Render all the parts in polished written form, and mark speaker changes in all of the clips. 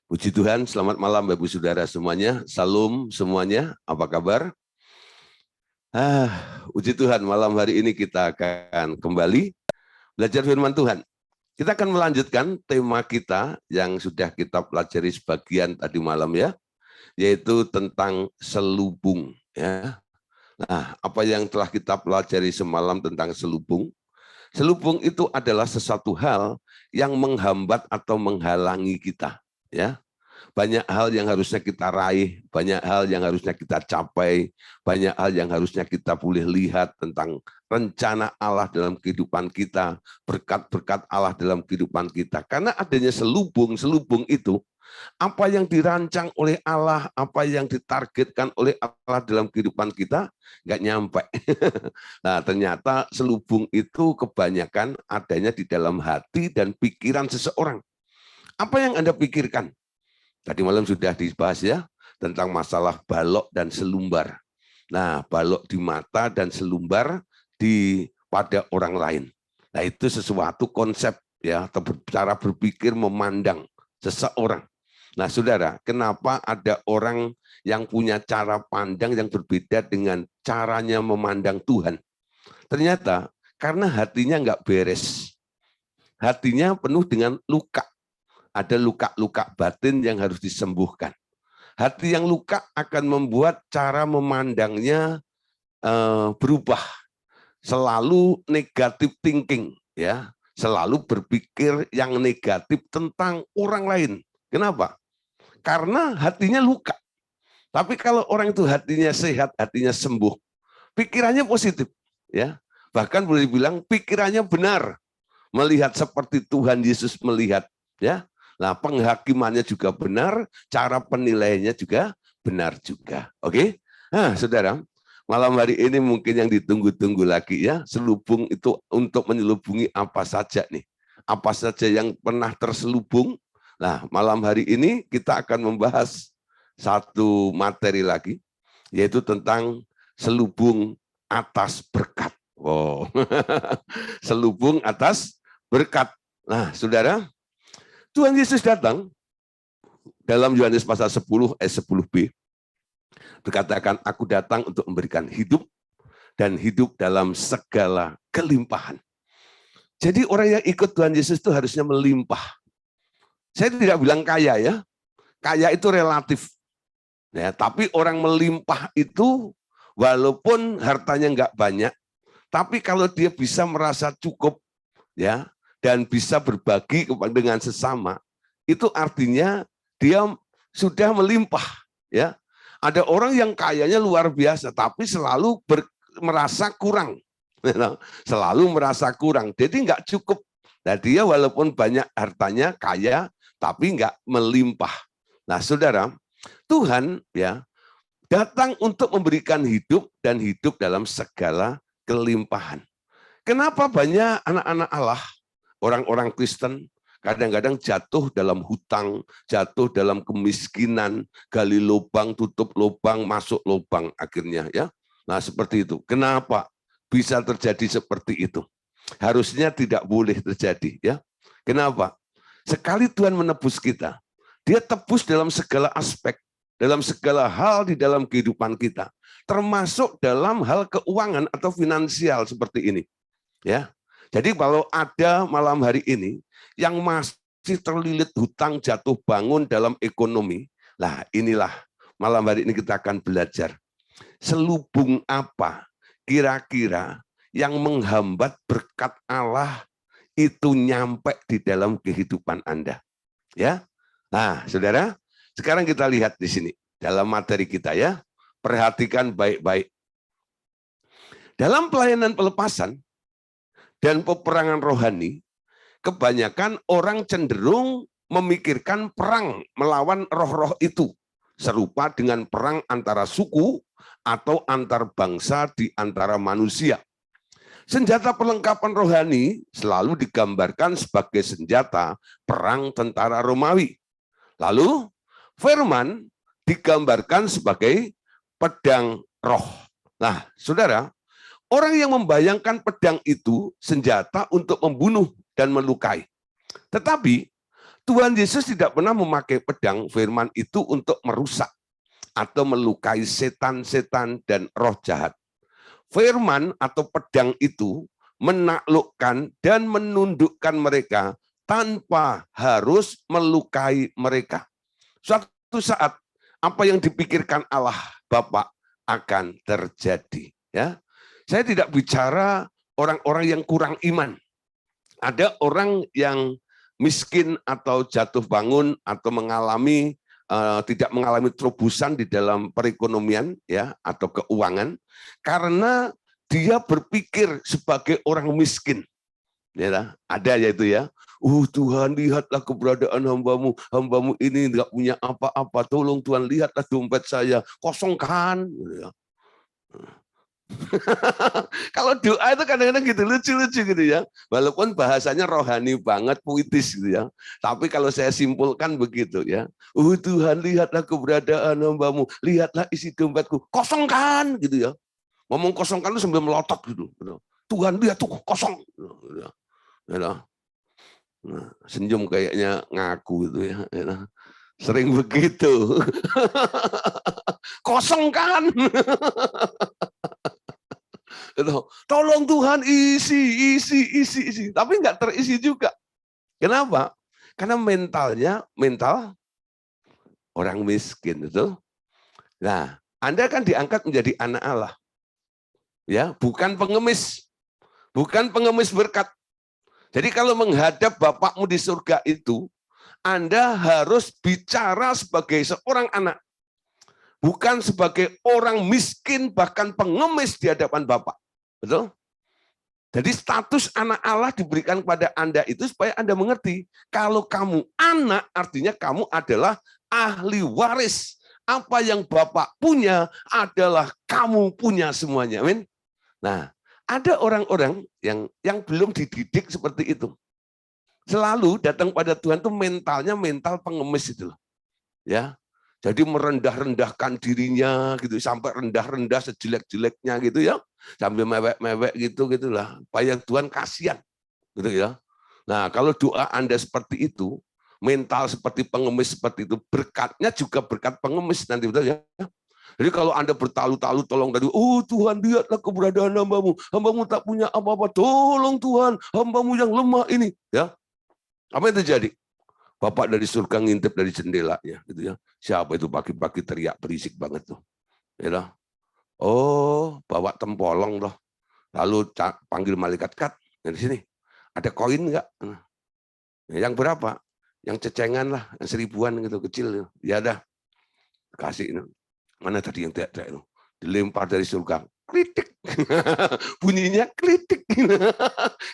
Speaker 1: Puji Tuhan, selamat malam Bapak Saudara semuanya. Salam semuanya, apa kabar? Puji Tuhan, malam hari ini kita akan kembali belajar firman Tuhan. Kita akan melanjutkan tema kita yang sudah kita pelajari sebagian tadi malam ya, yaitu tentang selubung. Ya. Nah, apa yang telah kita pelajari semalam tentang selubung? Selubung itu adalah sesuatu hal yang menghambat atau menghalangi kita. Ya. Banyak hal yang harusnya kita raih, banyak hal yang harusnya kita capai, banyak hal yang harusnya kita boleh lihat tentang rencana Allah dalam kehidupan kita, berkat-berkat Allah dalam kehidupan kita. Karena adanya selubung itu, apa yang dirancang oleh Allah, apa yang ditargetkan oleh Allah dalam kehidupan kita, nggak nyampe. Nah, ternyata selubung itu kebanyakan adanya di dalam hati dan pikiran seseorang. Apa yang Anda pikirkan? Tadi malam sudah dibahas ya, tentang masalah balok dan selumbar. Nah, balok di mata dan selumbar pada orang lain. Nah, itu sesuatu konsep ya, atau cara berpikir memandang seseorang. Nah, saudara, kenapa ada orang yang punya cara pandang yang berbeda dengan caranya memandang Tuhan? Ternyata karena hatinya nggak beres. Hatinya penuh dengan luka. Ada luka-luka batin yang harus disembuhkan. Hati yang luka akan membuat cara memandangnya berubah. Selalu negatif thinking, ya, selalu berpikir yang negatif tentang orang lain. Kenapa? Karena hatinya luka. Tapi kalau orang itu hatinya sehat, hatinya sembuh, pikirannya positif, ya. Bahkan boleh dibilang pikirannya benar, melihat seperti Tuhan Yesus melihat, ya. Nah, penghakimannya juga benar, cara penilaiannya juga benar juga. Oke? Nah, saudara, malam hari ini mungkin yang ditunggu-tunggu lagi ya, selubung itu untuk menyelubungi apa saja nih. Apa saja yang pernah terselubung. Nah, malam hari ini kita akan membahas satu materi lagi, yaitu tentang selubung atas berkat. Wow. Selubung atas berkat. Nah, saudara, Tuhan Yesus datang dalam Yohanes pasal 10 ayat 10b, berkatakan, aku datang untuk memberikan hidup dan hidup dalam segala kelimpahan. Jadi orang yang ikut Tuhan Yesus itu harusnya melimpah. Saya tidak bilang kaya ya, kaya itu relatif. Ya, tapi orang melimpah itu walaupun hartanya nggak banyak, tapi kalau dia bisa merasa cukup ya dan bisa berbagi dengan sesama, itu artinya dia sudah melimpah ya. Ada orang yang kayanya luar biasa tapi selalu merasa kurang. Selalu merasa kurang. Jadi nggak cukup. Nah, dia walaupun banyak hartanya, kaya, tapi nggak melimpah. Nah, saudara, Tuhan ya datang untuk memberikan hidup dan hidup dalam segala kelimpahan. Kenapa banyak anak-anak Allah, orang-orang Kristen, kadang-kadang jatuh dalam hutang, jatuh dalam kemiskinan, gali lubang, tutup lubang, masuk lubang akhirnya ya. Nah, seperti itu. Kenapa bisa terjadi seperti itu? Harusnya tidak boleh terjadi ya. Kenapa? Sekali Tuhan menebus kita, dia tebus dalam segala aspek, dalam segala hal di dalam kehidupan kita, termasuk dalam hal keuangan atau finansial seperti ini. Ya, jadi kalau ada malam hari ini yang masih terlilit hutang jatuh bangun dalam ekonomi, lah inilah malam hari ini kita akan belajar selubung apa kira-kira yang menghambat berkat Allah itu nyampe di dalam kehidupan Anda. Ya, nah, saudara, sekarang kita lihat di sini dalam materi kita ya, perhatikan baik-baik. Dalam pelayanan pelepasan dan peperangan rohani, kebanyakan orang cenderung memikirkan perang melawan roh-roh itu, serupa dengan perang antara suku atau antar bangsa di antara manusia. Senjata perlengkapan rohani selalu digambarkan sebagai senjata perang tentara Romawi. Lalu firman digambarkan sebagai pedang roh. Nah, saudara, orang yang membayangkan pedang itu senjata untuk membunuh dan melukai. Tetapi Tuhan Yesus tidak pernah memakai pedang firman itu untuk merusak atau melukai setan-setan dan roh jahat. Firman atau pedang itu menaklukkan dan menundukkan mereka tanpa harus melukai mereka. Suatu saat apa yang dipikirkan Allah Bapa akan terjadi. Ya, saya tidak bicara orang-orang yang kurang iman. Ada orang yang miskin atau jatuh bangun atau mengalami tidak mengalami terobosan di dalam perekonomian ya atau keuangan karena dia berpikir sebagai orang miskin. Ya, ada ya itu ya. Tuhan, lihatlah keberadaan hambamu. Hambamu ini enggak punya apa-apa. Tolong Tuhan, lihatlah dompet saya. Kosong kan? Kalau doa itu kadang-kadang gitu, lucu-lucu gitu ya. Walaupun bahasanya rohani banget, puitis gitu ya. Tapi kalau saya simpulkan begitu ya. Tuhan, lihatlah keberadaan hambamu. Lihatlah isi dompetku. Kosong kan? Gitu ya. Ngomong kosong kan itu sambil melotot gitu. Tuhan, lihat tuh kosong. Nah, senyum kayaknya ngaku itu ya. Sering begitu. Kosong kan? Tolong Tuhan isi. Tapi nggak terisi juga. Kenapa? Karena mental orang miskin itu. Nah, Anda kan diangkat menjadi anak Allah. Ya, bukan pengemis. Bukan pengemis berkat. Jadi kalau menghadap Bapakmu di surga itu, Anda harus bicara sebagai seorang anak. Bukan sebagai orang miskin, bahkan pengemis di hadapan Bapak. Betul? Jadi status anak Allah diberikan kepada Anda itu supaya Anda mengerti. Kalau kamu anak, artinya kamu adalah ahli waris. Apa yang Bapak punya adalah kamu punya semuanya. Amin. Nah, ada orang-orang yang belum dididik seperti itu. Selalu datang pada Tuhan itu mentalnya mental pengemis itu loh. Ya. Jadi merendah-rendahkan dirinya gitu sampai rendah-rendah sejelek-jeleknya gitu ya. Sambil mewek-mewek gitulah. Supaya Tuhan kasihan. Gitu ya. Nah, kalau doa Anda seperti itu, mental seperti pengemis seperti itu, berkatnya juga berkat pengemis nanti betul ya. Jadi kalau Anda bertalu-talu tolong dari, Tuhan lihatlah keberadaan hambamu. Hambamu tak punya apa-apa. Tolong Tuhan, hambamu yang lemah ini. Ya, apa yang terjadi? Bapak dari surga ngintip dari jendelanya. Gitu ya. Siapa itu pagi-pagi teriak berisik banget tuh. Ya, bawa tempolong loh. Lalu panggil malaikat, Kat, dari sini. Ada koin enggak? Yang berapa? Yang cecengan lah, yang 1000-an gitu, kecil. Ya dah, kasih. Mana tadi yang teriak-teriak itu? Dilempar dari surga. Kritik. Bunyinya kritik.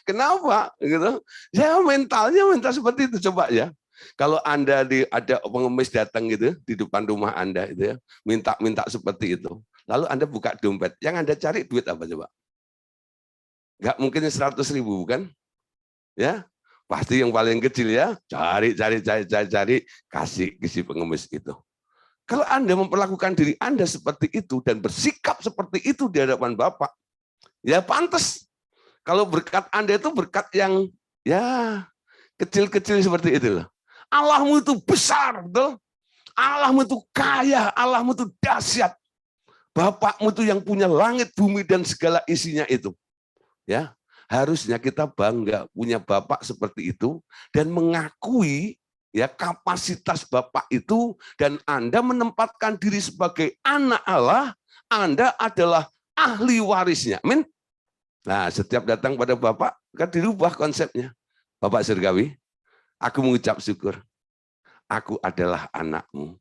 Speaker 1: Kenapa? Gitu. Ya mental seperti itu coba ya. Kalau Anda ada pengemis datang gitu di depan rumah Anda itu ya, minta seperti itu. Lalu Anda buka dompet, yang Anda cari duit apa coba? Enggak mungkin 100.000 bukan? Ya. Pasti yang paling kecil ya. Cari, kasih pengemis itu. Kalau Anda memperlakukan diri Anda seperti itu dan bersikap seperti itu di hadapan Bapak, ya pantas. Kalau berkat Anda itu berkat yang ya kecil-kecil seperti itu. Allahmu itu besar, betul? Allahmu itu kaya, Allahmu itu dahsyat. Bapakmu itu yang punya langit, bumi dan segala isinya itu. Ya, harusnya kita bangga punya Bapak seperti itu dan mengakui ya kapasitas Bapak itu, dan Anda menempatkan diri sebagai anak Allah, Anda adalah ahli warisnya. Amin. Nah, setiap datang pada Bapak kan dirubah konsepnya. Bapak surgawi, aku mengucap syukur. Aku adalah anakmu.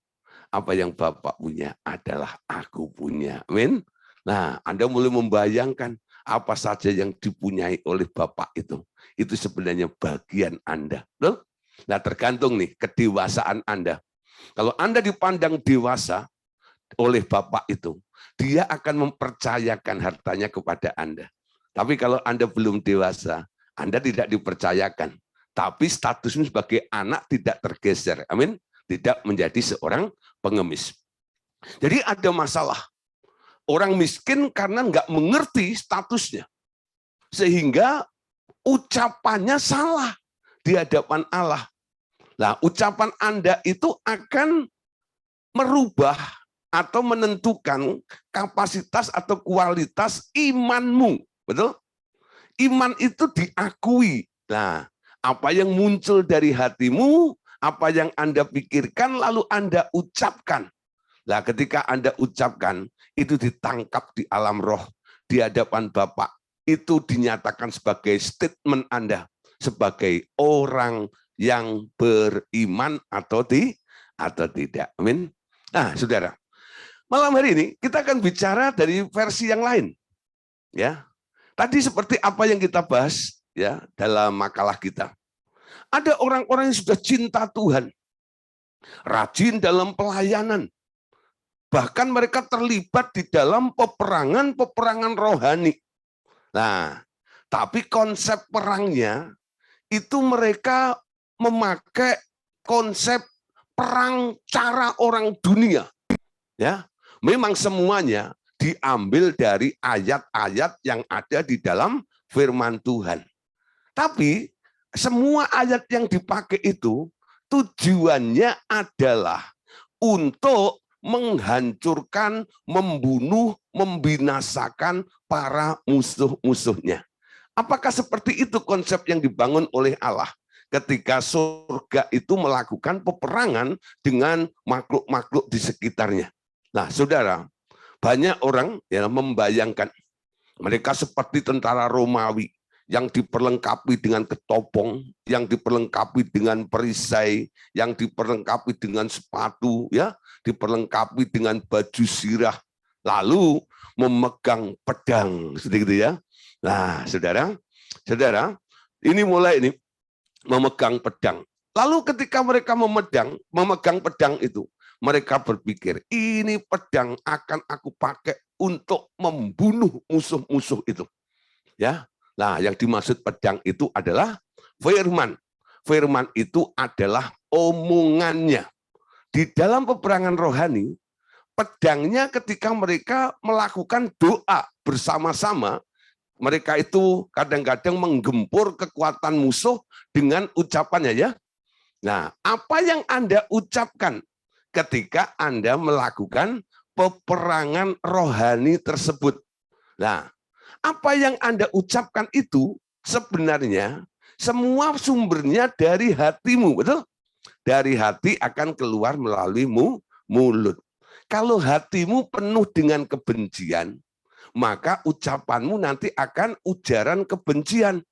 Speaker 1: Apa yang Bapak punya adalah aku punya. Amin. Nah, Anda mulai membayangkan apa saja yang dipunyai oleh Bapak itu sebenarnya bagian Anda. Betul? Nah, tergantung nih kedewasaan Anda. Kalau Anda dipandang dewasa oleh Bapak itu, dia akan mempercayakan hartanya kepada Anda. Tapi kalau Anda belum dewasa, Anda tidak dipercayakan. Tapi statusmu sebagai anak tidak tergeser. Amin. Tidak menjadi seorang pengemis. Jadi ada masalah. Orang miskin karena nggak mengerti statusnya. Sehingga ucapannya salah di hadapan Allah. Nah, ucapan Anda itu akan merubah atau menentukan kapasitas atau kualitas imanmu. Betul? Iman itu diakui. Nah, apa yang muncul dari hatimu, apa yang Anda pikirkan, lalu Anda ucapkan. Nah, ketika Anda ucapkan, itu ditangkap di alam roh, di hadapan Bapak. Itu dinyatakan sebagai statement Anda, sebagai orang yang beriman atau tidak. Amin. Nah, saudara, malam hari ini kita akan bicara dari versi yang lain. Ya, tadi seperti apa yang kita bahas ya dalam makalah kita. Ada orang-orang yang sudah cinta Tuhan, rajin dalam pelayanan, bahkan mereka terlibat di dalam peperangan rohani. Nah, tapi konsep perangnya itu mereka memakai konsep perang cara orang dunia. Ya, memang semuanya diambil dari ayat-ayat yang ada di dalam firman Tuhan. Tapi semua ayat yang dipakai itu tujuannya adalah untuk menghancurkan, membunuh, membinasakan para musuh-musuhnya. Apakah seperti itu konsep yang dibangun oleh Allah ketika surga itu melakukan peperangan dengan makhluk-makhluk di sekitarnya? Nah, saudara, banyak orang yang membayangkan mereka seperti tentara Romawi yang diperlengkapi dengan ketopong, yang diperlengkapi dengan perisai, yang diperlengkapi dengan sepatu, ya, diperlengkapi dengan baju sirah, lalu memegang pedang, seperti itu ya. Nah, saudara, ini mulai ini memegang pedang. Lalu ketika mereka memegang pedang itu, mereka berpikir, ini pedang akan aku pakai untuk membunuh musuh-musuh itu. Ya, nah yang dimaksud pedang itu adalah firman. Firman itu adalah omongannya. Di dalam peperangan rohani, pedangnya ketika mereka melakukan doa bersama-sama, mereka itu kadang-kadang menggempur kekuatan musuh dengan ucapannya ya. Nah, apa yang Anda ucapkan ketika Anda melakukan peperangan rohani tersebut? Nah, apa yang Anda ucapkan itu sebenarnya semua sumbernya dari hatimu, betul? Dari hati akan keluar melalui mulut. Kalau hatimu penuh dengan kebencian, maka ucapanmu nanti akan ujaran kebencian.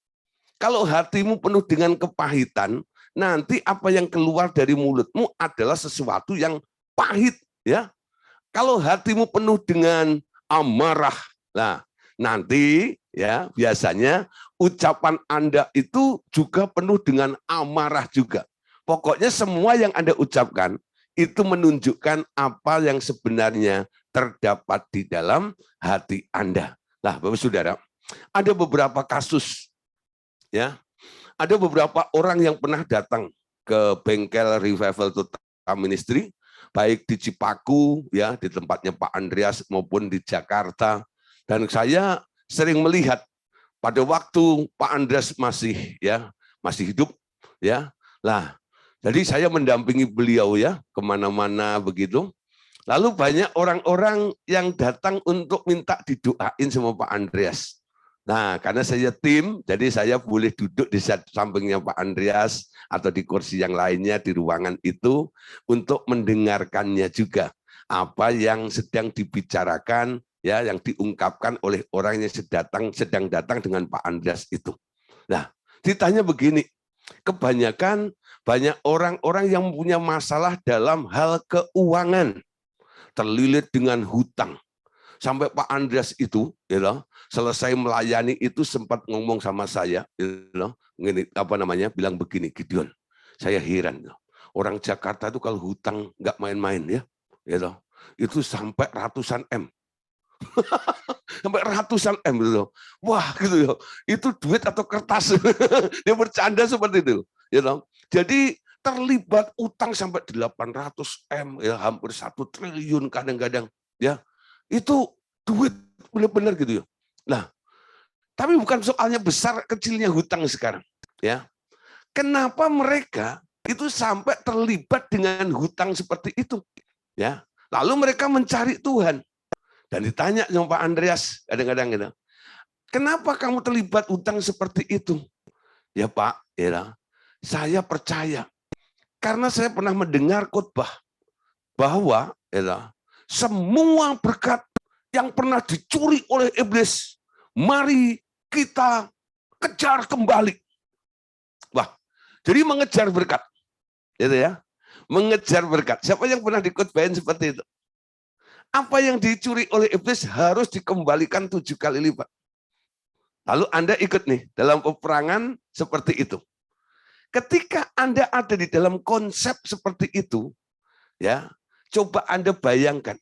Speaker 1: Kalau hatimu penuh dengan kepahitan, nanti apa yang keluar dari mulutmu adalah sesuatu yang pahit, ya. Kalau hatimu penuh dengan amarah, nah nanti ya biasanya ucapan Anda itu juga penuh dengan amarah juga. Pokoknya semua yang Anda ucapkan itu menunjukkan apa yang sebenarnya terdapat di dalam hati Anda. Nah, Bapak Saudara, ada beberapa kasus ya. Ada beberapa orang yang pernah datang ke bengkel Revival Total Ministry, baik di Cipaku ya, di tempatnya Pak Andreas maupun di Jakarta. Dan saya sering melihat pada waktu Pak Andreas masih hidup ya. Lah, jadi saya mendampingi beliau ya kemana-mana begitu. Lalu banyak orang-orang yang datang untuk minta didoain sama Pak Andreas. Nah, karena saya tim, jadi saya boleh duduk di sampingnya Pak Andreas atau di kursi yang lainnya di ruangan itu untuk mendengarkannya juga apa yang sedang dibicarakan ya, yang diungkapkan oleh orang yang sedang datang dengan Pak Andreas itu. Nah, ditanya begini, kebanyakan banyak orang-orang yang punya masalah dalam hal keuangan, terlilit dengan hutang. Sampai Pak Andreas itu, selesai melayani itu sempat ngomong sama saya, bilang begini, Gideon, saya heran, orang Jakarta itu kalau hutang nggak main-main ya, itu sampai ratusan M, sampai ratusan M gitu, wah gitu ya, itu duit atau kertas, dia bercanda seperti itu, jadi terlibat utang sampai 800 M, ya hampir 1 triliun kadang-kadang, ya. Itu duit benar-benar gitu ya. Nah, tapi bukan soalnya besar kecilnya hutang sekarang, ya. Kenapa mereka itu sampai terlibat dengan hutang seperti itu. Ya, lalu mereka mencari Tuhan dan ditanya sama Pak Andreas kadang-kadang gitu, kenapa kamu terlibat hutang seperti itu? Ya Pak, ya, saya percaya karena saya pernah mendengar khotbah bahwa ya, semua berkat yang pernah dicuri oleh iblis, mari kita kejar kembali. Wah, jadi mengejar berkat, gitu ya, mengejar berkat. Siapa yang pernah dikhotbahin seperti itu? Apa yang dicuri oleh iblis harus dikembalikan 7 kali lipat. Lalu Anda ikut nih dalam peperangan seperti itu. Ketika Anda ada di dalam konsep seperti itu, ya, coba Anda bayangkan,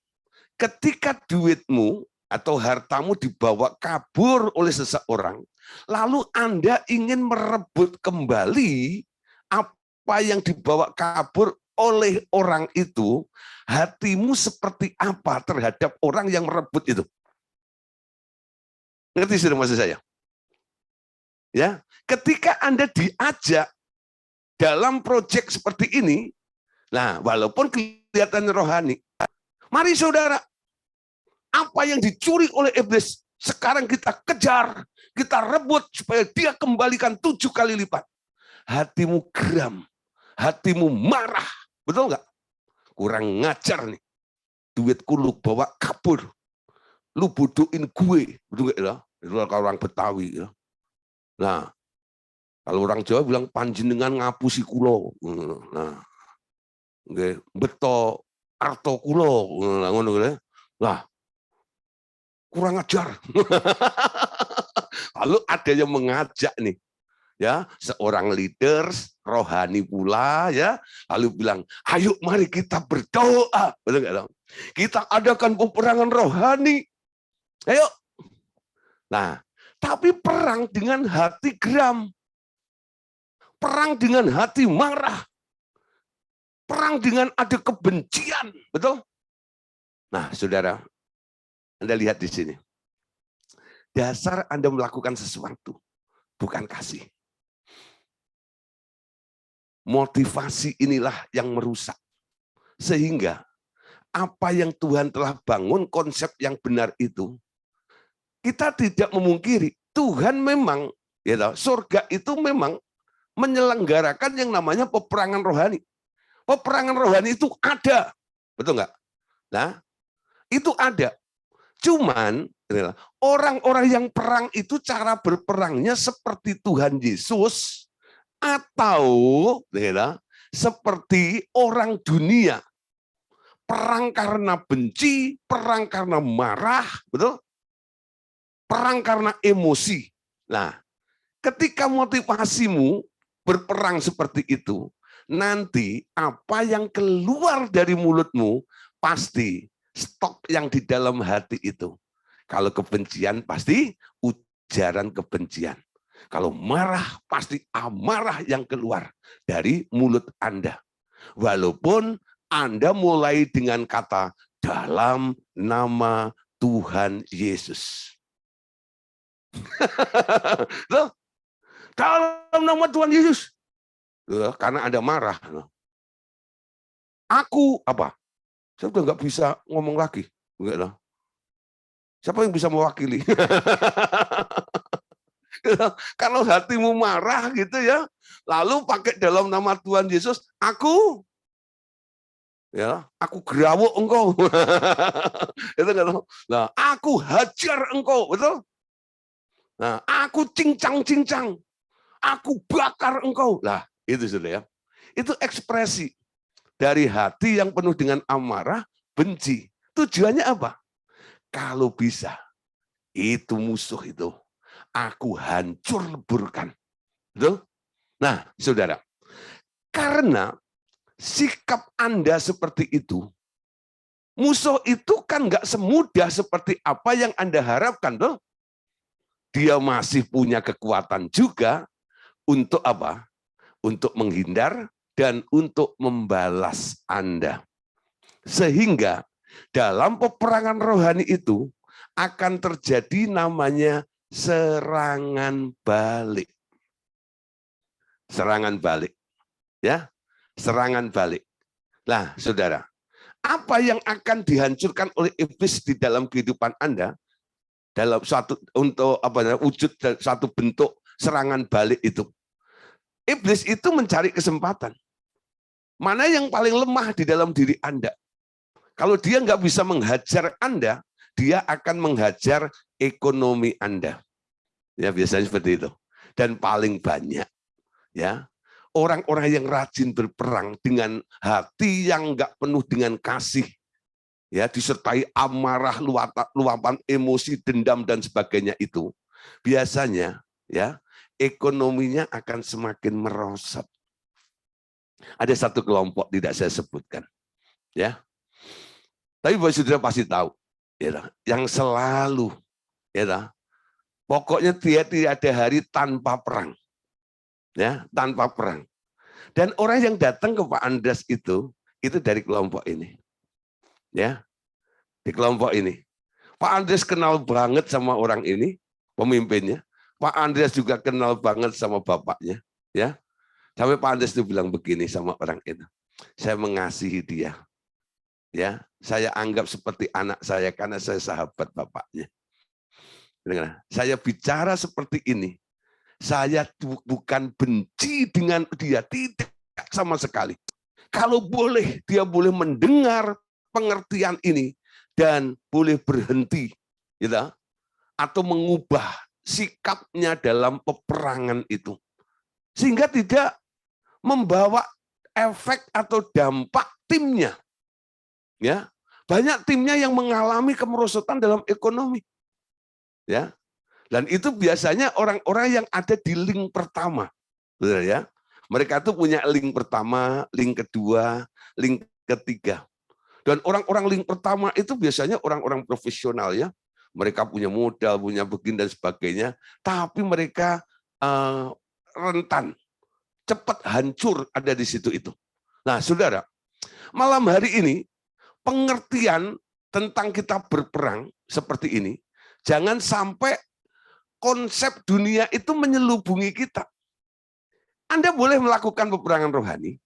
Speaker 1: ketika duitmu atau hartamu dibawa kabur oleh seseorang, lalu Anda ingin merebut kembali apa yang dibawa kabur oleh orang itu, hatimu seperti apa terhadap orang yang merebut itu? Ngerti sudah maksud saya? Ya, ketika Anda diajak dalam proyek seperti ini, nah walaupun kelihatan rohani, mari saudara, apa yang dicuri oleh iblis, sekarang kita kejar, kita rebut supaya dia kembalikan 7 kali lipat. Hatimu geram, hatimu marah, betul nggak? Kurang ngajar nih, duitku lu bawa kabur, lu bodohin gue, betul nggak ya? Itu kalau orang Betawi ya. Nah, kalau orang Jawa bilang panjenengan ngapusi kulo. Nah, nggih, beto arto kulo. Nah, ngono ya. Lah, kurang ajar. Lalu ada yang mengajak nih, ya, seorang leaders rohani pula, ya, lalu bilang, ayo mari kita berdoa, betul nggak dong? Kita adakan peperangan rohani, ayo. Nah, tapi perang dengan hati geram, perang dengan hati marah, perang dengan ada kebencian, betul? Nah, saudara, Anda lihat di sini, dasar Anda melakukan sesuatu bukan kasih. Motivasi inilah yang merusak. Sehingga apa yang Tuhan telah bangun, konsep yang benar itu, kita tidak memungkiri. Tuhan memang, ya, surga itu memang menyelenggarakan yang namanya peperangan rohani. Peperangan rohani itu ada, betul nggak? Nah, itu ada. Cuman orang-orang yang perang itu cara berperangnya seperti Tuhan Yesus atau seperti orang dunia. Perang karena benci, perang karena marah, betul? Perang karena emosi. Nah, ketika motivasimu berperang seperti itu, nanti apa yang keluar dari mulutmu pasti stok yang di dalam hati itu. Kalau kebencian pasti ujaran kebencian. Kalau marah pasti amarah yang keluar dari mulut Anda. Walaupun Anda mulai dengan kata dalam nama Tuhan Yesus. Loh, dalam nama Tuhan Yesus. Loh, karena Anda marah. Aku apa? Saya udah nggak bisa ngomong lagi. Enggak lah. Siapa yang bisa mewakili? Kalau hatimu marah gitu ya, lalu pakai dalam nama Tuhan Yesus, aku gerawuk engkau. Itu kan. Nah, aku hajar engkau, betul? Nah, aku cincang-cincang. Aku bakar engkau. Lah, itu sudah ya. Itu ekspresi dari hati yang penuh dengan amarah, benci. Tujuannya apa? Kalau bisa, itu musuh itu aku hancur leburkan. Betul? Nah, saudara, karena sikap Anda seperti itu, musuh itu kan nggak semudah seperti apa yang Anda harapkan, loh. Dia masih punya kekuatan juga untuk apa? Untuk menghindar dan untuk membalas Anda. Sehingga dalam peperangan rohani itu akan terjadi namanya serangan balik. Serangan balik. Ya. serangan balik. Nah, saudara, apa yang akan dihancurkan oleh iblis di dalam kehidupan Anda dalam wujud satu bentuk serangan balik itu? Iblis itu mencari kesempatan. Mana yang paling lemah di dalam diri Anda? Kalau dia nggak bisa menghajar Anda, dia akan menghajar ekonomi Anda. Ya, biasanya seperti itu. Dan paling banyak, ya, orang-orang yang rajin berperang dengan hati yang nggak penuh dengan kasih, ya, disertai amarah, luapan emosi, dendam dan sebagainya itu, biasanya, ya, ekonominya akan semakin merosot. Ada satu kelompok tidak saya sebutkan, ya. Tapi Bapak Saudara pasti tahu, ya, yang selalu, ya, pokoknya dia tidak ada hari tanpa perang, ya, tanpa perang. Dan orang yang datang ke Pak Andreas itu dari kelompok ini, ya, di kelompok ini. Pak Andreas kenal banget sama orang ini, pemimpinnya. Pak Andreas juga kenal banget sama bapaknya, ya. Sampai Pak Andreas itu bilang begini sama orang itu, saya mengasihi dia. Ya, saya anggap seperti anak saya karena saya sahabat bapaknya. Saya bicara seperti ini, saya bukan benci dengan dia, tidak sama sekali. Kalau boleh, dia boleh mendengar pengertian ini dan boleh berhenti, gitu, atau mengubah sikapnya dalam peperangan itu, sehingga tidak membawa efek atau dampak timnya. Ya, banyak timnya yang mengalami kemerosotan dalam ekonomi. Ya. Dan itu biasanya orang-orang yang ada di link pertama. Betul ya? Mereka tuh punya link pertama, link kedua, link ketiga. Dan orang-orang link pertama itu biasanya orang-orang profesional ya. Mereka punya modal, punya begini dan sebagainya, tapi mereka rentan, cepat hancur ada di situ itu. Nah, Saudara, malam hari ini pengertian tentang kita berperang seperti ini, jangan sampai konsep dunia itu menyelubungi kita. Anda boleh melakukan peperangan rohani,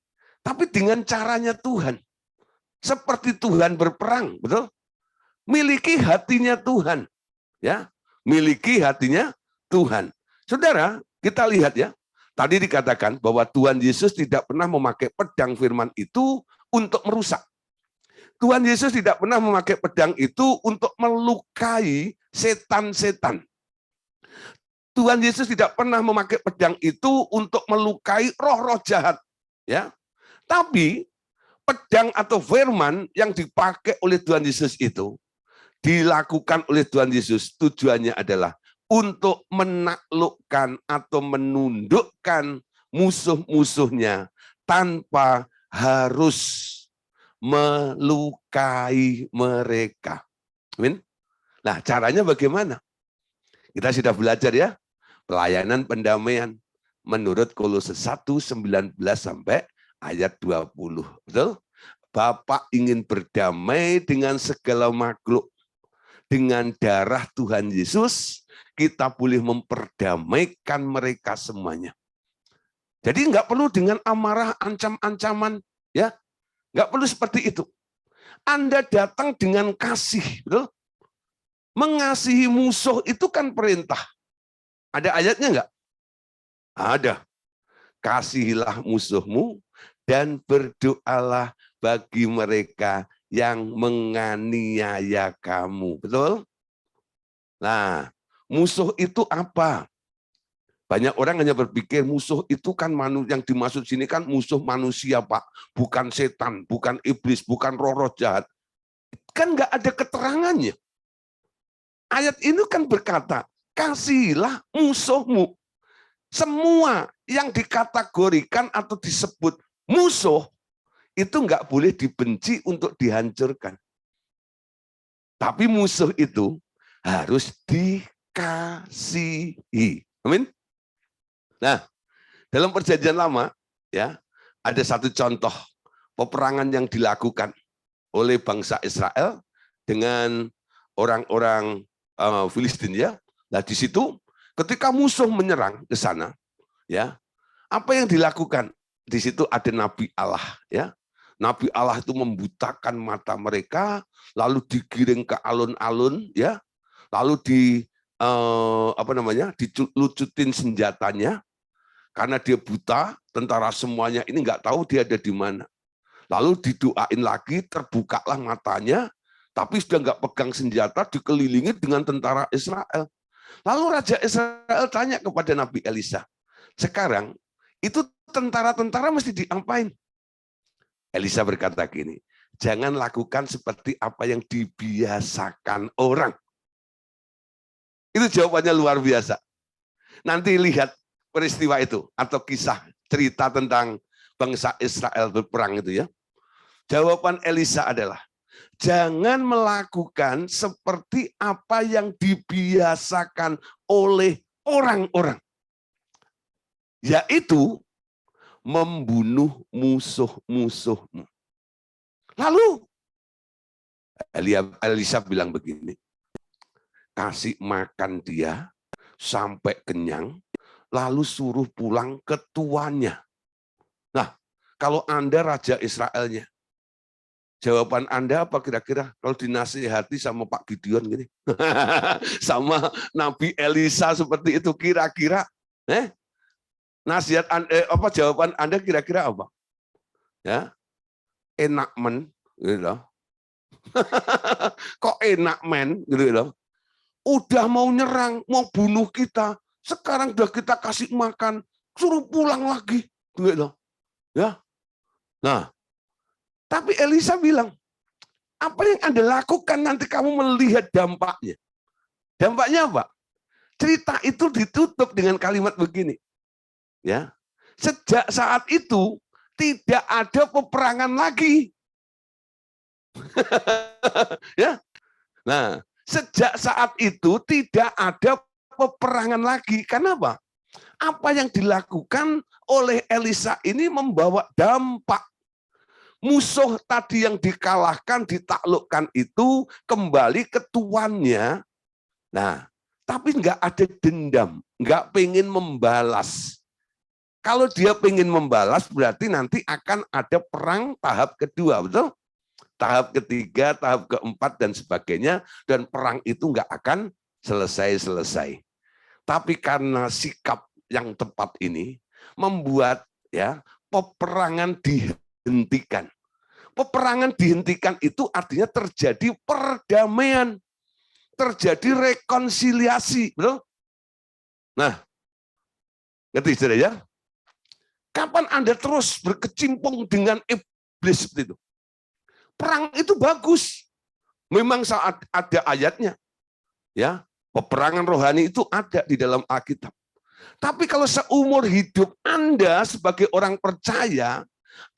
Speaker 1: tapi dengan caranya Tuhan. Seperti Tuhan berperang, betul? Miliki hatinya Tuhan. Ya, miliki hatinya Tuhan. Saudara, kita lihat ya, tadi dikatakan bahwa Tuhan Yesus tidak pernah memakai pedang firman itu untuk merusak. Tuhan Yesus tidak pernah memakai pedang itu untuk melukai setan-setan. Tuhan Yesus tidak pernah memakai pedang itu untuk melukai roh-roh jahat. Ya, tapi pedang atau firman yang dipakai oleh Tuhan Yesus itu dilakukan oleh Tuhan Yesus, tujuannya adalah untuk menaklukkan atau menundukkan musuh-musuhnya tanpa harus melukai mereka. Amin. Nah, caranya bagaimana? Kita sudah belajar ya, pelayanan pendamaian menurut Kolose 1:19 sampai ayat 20. Betul? Bapa ingin berdamai dengan segala makhluk. Dengan darah Tuhan Yesus, kita boleh memperdamaikan mereka semuanya. Jadi nggak perlu dengan amarah, ancam-ancaman, ya. Nggak perlu seperti itu. Anda datang dengan kasih, betul? Mengasihi musuh itu kan perintah. Ada ayatnya nggak? Ada. Kasihilah musuhmu dan berdoalah bagi mereka yang menganiaya kamu. Betul? Nah, musuh itu apa? Banyak orang hanya berpikir musuh itu kan yang dimaksud sini kan musuh manusia, Pak. Bukan setan, bukan iblis, bukan roh-roh jahat. Kan nggak ada keterangannya. Ayat ini kan berkata, kasihilah musuhmu. Semua yang dikategorikan atau disebut musuh, itu nggak boleh dibenci untuk dihancurkan. Tapi musuh itu harus dikasihi. Amin. Nah, dalam perjanjian lama ya, ada satu contoh peperangan yang dilakukan oleh bangsa Israel dengan orang-orang Filistin ya. Nah, di situ ketika musuh menyerang ke sana, ya, apa yang dilakukan? di situ ada nabi Allah, ya. Nabi Allah itu membutakan mata mereka, lalu digiring ke alun-alun, ya. Lalu dilucutin senjatanya, karena dia buta, tentara semuanya ini nggak tahu dia ada di mana. Lalu didoain lagi, terbukalah matanya, tapi sudah nggak pegang senjata, dikelilingi dengan tentara Israel. Lalu Raja Israel tanya kepada Nabi Elisa, sekarang itu tentara-tentara mesti diapain? Elisa berkata gini, jangan lakukan seperti apa yang dibiasakan orang. Itu jawabannya luar biasa. Nanti lihat peristiwa itu atau kisah cerita tentang bangsa Israel berperang itu ya. Jawaban Elisa adalah jangan melakukan seperti apa yang dibiasakan oleh orang-orang. Yaitu membunuh musuh-musuhmu. Lalu Elisa bilang begini, kasih makan dia sampai kenyang, lalu suruh pulang ke tuannya. Nah, kalau Anda Raja Israelnya, jawaban Anda apa kira-kira kalau dinasihati sama Pak Gideon gini? Sama Nabi Elisa seperti itu kira-kira? Nasihat jawaban Anda kira-kira apa? Ya. Enak men gitu loh. Kok enak men gitu loh. Udah mau nyerang, mau bunuh kita, sekarang udah kita kasih makan, suruh pulang lagi gitu loh. Ya. Nah, tapi Elisa bilang, apa yang Anda lakukan nanti kamu melihat dampaknya. Dampaknya apa? Cerita itu ditutup dengan kalimat begini. Ya. Sejak saat itu tidak ada peperangan lagi. Ya. Nah, sejak saat itu tidak ada peperangan lagi. Kenapa? Apa yang dilakukan oleh Elisa ini membawa dampak. Musuh tadi yang dikalahkan, ditaklukkan itu kembali ke tuannya. Nah, tapi nggak ada dendam, nggak pengen membalas. Kalau dia pengen membalas, berarti nanti akan ada perang tahap kedua, betul? Tahap ketiga, tahap keempat, dan sebagainya. Dan perang itu nggak akan selesai-selesai. Tapi karena sikap yang tepat ini, membuat ya peperangan dihentikan. Peperangan dihentikan itu artinya terjadi perdamaian. Terjadi rekonsiliasi. Betul? Nah, ngerti saudara ya? Kapan Anda terus berkecimpung dengan iblis seperti itu? Perang itu bagus. Memang saat ada ayatnya. Ya, peperangan rohani itu ada di dalam Alkitab. Tapi kalau seumur hidup Anda sebagai orang percaya,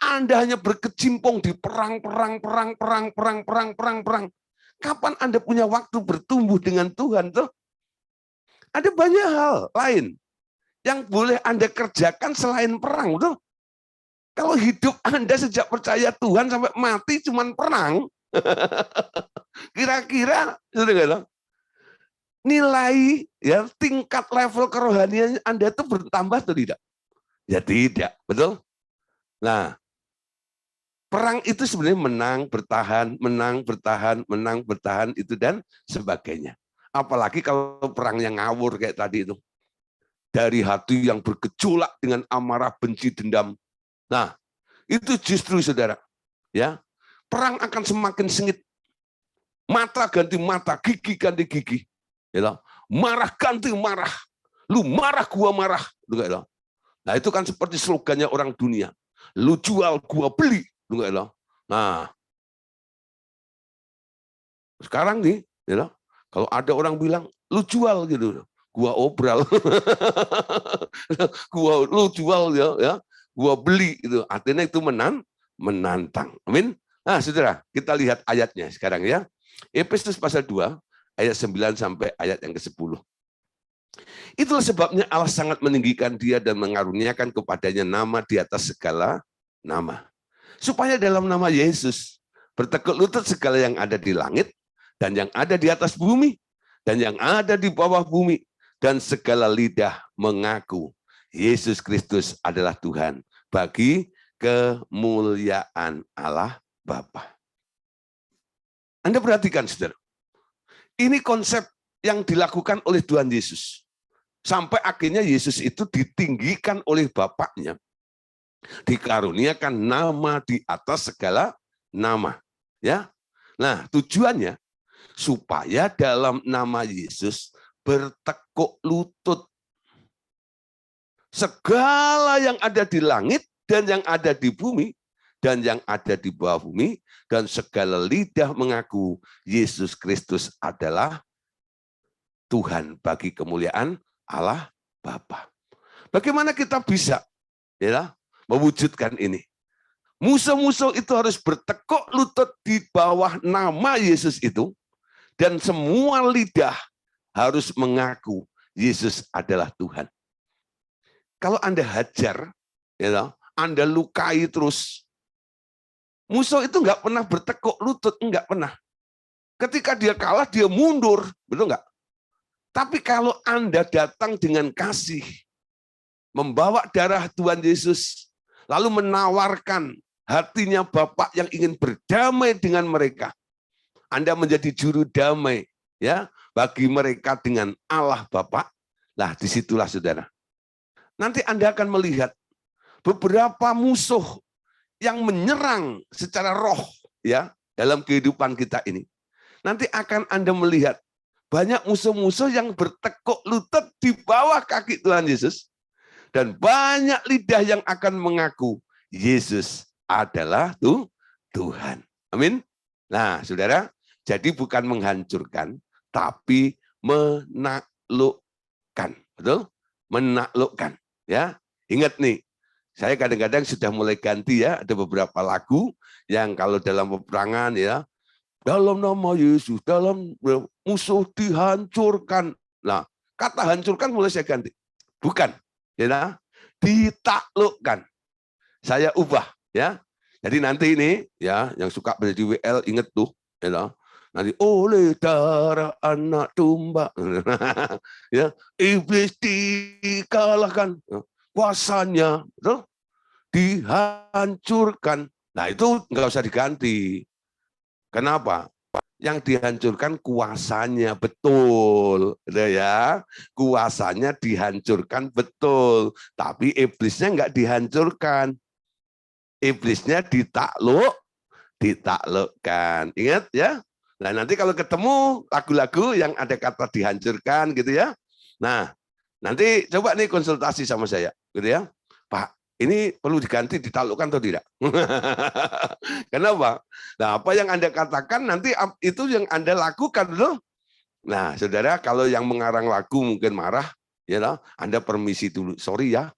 Speaker 1: Anda hanya berkecimpung di perang. Kapan Anda punya waktu bertumbuh dengan Tuhan? Tuh? Ada banyak hal lain yang boleh Anda kerjakan selain perang, betul? Kalau hidup Anda sejak percaya Tuhan sampai mati cuman perang, kira-kira nilai ya tingkat level kerohanian Anda itu bertambah atau tidak? Ya tidak, betul? Nah, perang itu sebenarnya menang, bertahan, itu dan sebagainya. Apalagi kalau perang yang ngawur kayak tadi itu. Dari hati yang bergejolak dengan amarah, benci, dendam. Nah, itu justru saudara, ya perang akan semakin sengit. Mata ganti mata, gigi ganti gigi. Ya, marah ganti marah. Lu marah, gua marah. Nah, itu kan seperti slogannya orang dunia. Lu jual, gua beli. Nah, sekarang nih, ya, kalau ada orang bilang, lu jual gitu, gua obral, lu jual ya, gua beli itu, artinya itu menantang. Amin. Nah, saudara, kita lihat ayatnya sekarang ya. Efesus pasal 2 ayat 9 sampai ayat yang ke-10. Itulah sebabnya Allah sangat meninggikan dia dan mengaruniakan kepadanya nama di atas segala nama. Supaya dalam nama Yesus bertekuk lutut segala yang ada di langit dan yang ada di atas bumi dan yang ada di bawah bumi, dan segala lidah mengaku Yesus Kristus adalah Tuhan, bagi kemuliaan Allah Bapa. Anda perhatikan, saudara. Ini konsep yang dilakukan oleh Tuhan Yesus. Sampai akhirnya Yesus itu ditinggikan oleh Bapaknya. Dikaruniakan nama di atas segala nama. Ya. Nah, tujuannya supaya dalam nama Yesus bertekuk lutut segala yang ada di langit dan yang ada di bumi dan yang ada di bawah bumi, dan segala lidah mengaku Yesus Kristus adalah Tuhan bagi kemuliaan Allah Bapa. Bagaimana kita bisa mewujudkan ini? Musuh-musuh itu harus bertekuk lutut di bawah nama Yesus itu, dan semua lidah harus mengaku Yesus adalah Tuhan. Kalau Anda hajar, Anda lukai terus, musuh itu nggak pernah bertekuk lutut, nggak pernah. Ketika dia kalah, dia mundur, betul nggak? Tapi kalau Anda datang dengan kasih, membawa darah Tuhan Yesus, lalu menawarkan hatinya Bapak yang ingin berdamai dengan mereka, Anda menjadi juru damai ya bagi mereka dengan Allah Bapa. Nah, disitulah saudara. Nanti Anda akan melihat beberapa musuh yang menyerang secara roh ya dalam kehidupan kita ini. Nanti akan Anda melihat banyak musuh-musuh yang bertekuk lutut di bawah kaki Tuhan Yesus, dan banyak lidah yang akan mengaku Yesus adalah Tuhan. Amin. Nah, saudara, jadi bukan menghancurkan, tapi menaklukkan. Betul? Menaklukkan. Ya, ingat nih, saya kadang-kadang sudah mulai ganti ya, ada beberapa lagu yang kalau dalam peperangan ya, dalam nama Yesus, dalam musuh dihancurkan. Nah, kata hancurkan mulai saya ganti. Bukan, ya, ditaklukkan. Saya ubah, ya. Jadi nanti ini, ya, yang suka berdiri WL inget tuh, ya. Nanti oleh darah anak domba, ya, iblis dikalahkan, kuasanya, betul? Dihancurkan. Nah itu nggak usah diganti. Kenapa? Yang dihancurkan kuasanya, betul, ya. Kuasanya dihancurkan, betul. Tapi iblisnya nggak dihancurkan. Iblisnya ditaklukkan. Ingat ya? Nah nanti kalau ketemu lagu-lagu yang ada kata dihancurkan gitu ya. Nah nanti coba nih konsultasi sama saya, gitu ya. Pak, ini perlu diganti, ditaklukkan atau tidak? Kenapa? Nah, apa yang Anda katakan nanti itu yang Anda lakukan loh. Nah, saudara, kalau yang mengarang lagu mungkin marah, ya loh, Anda permisi dulu, sorry ya,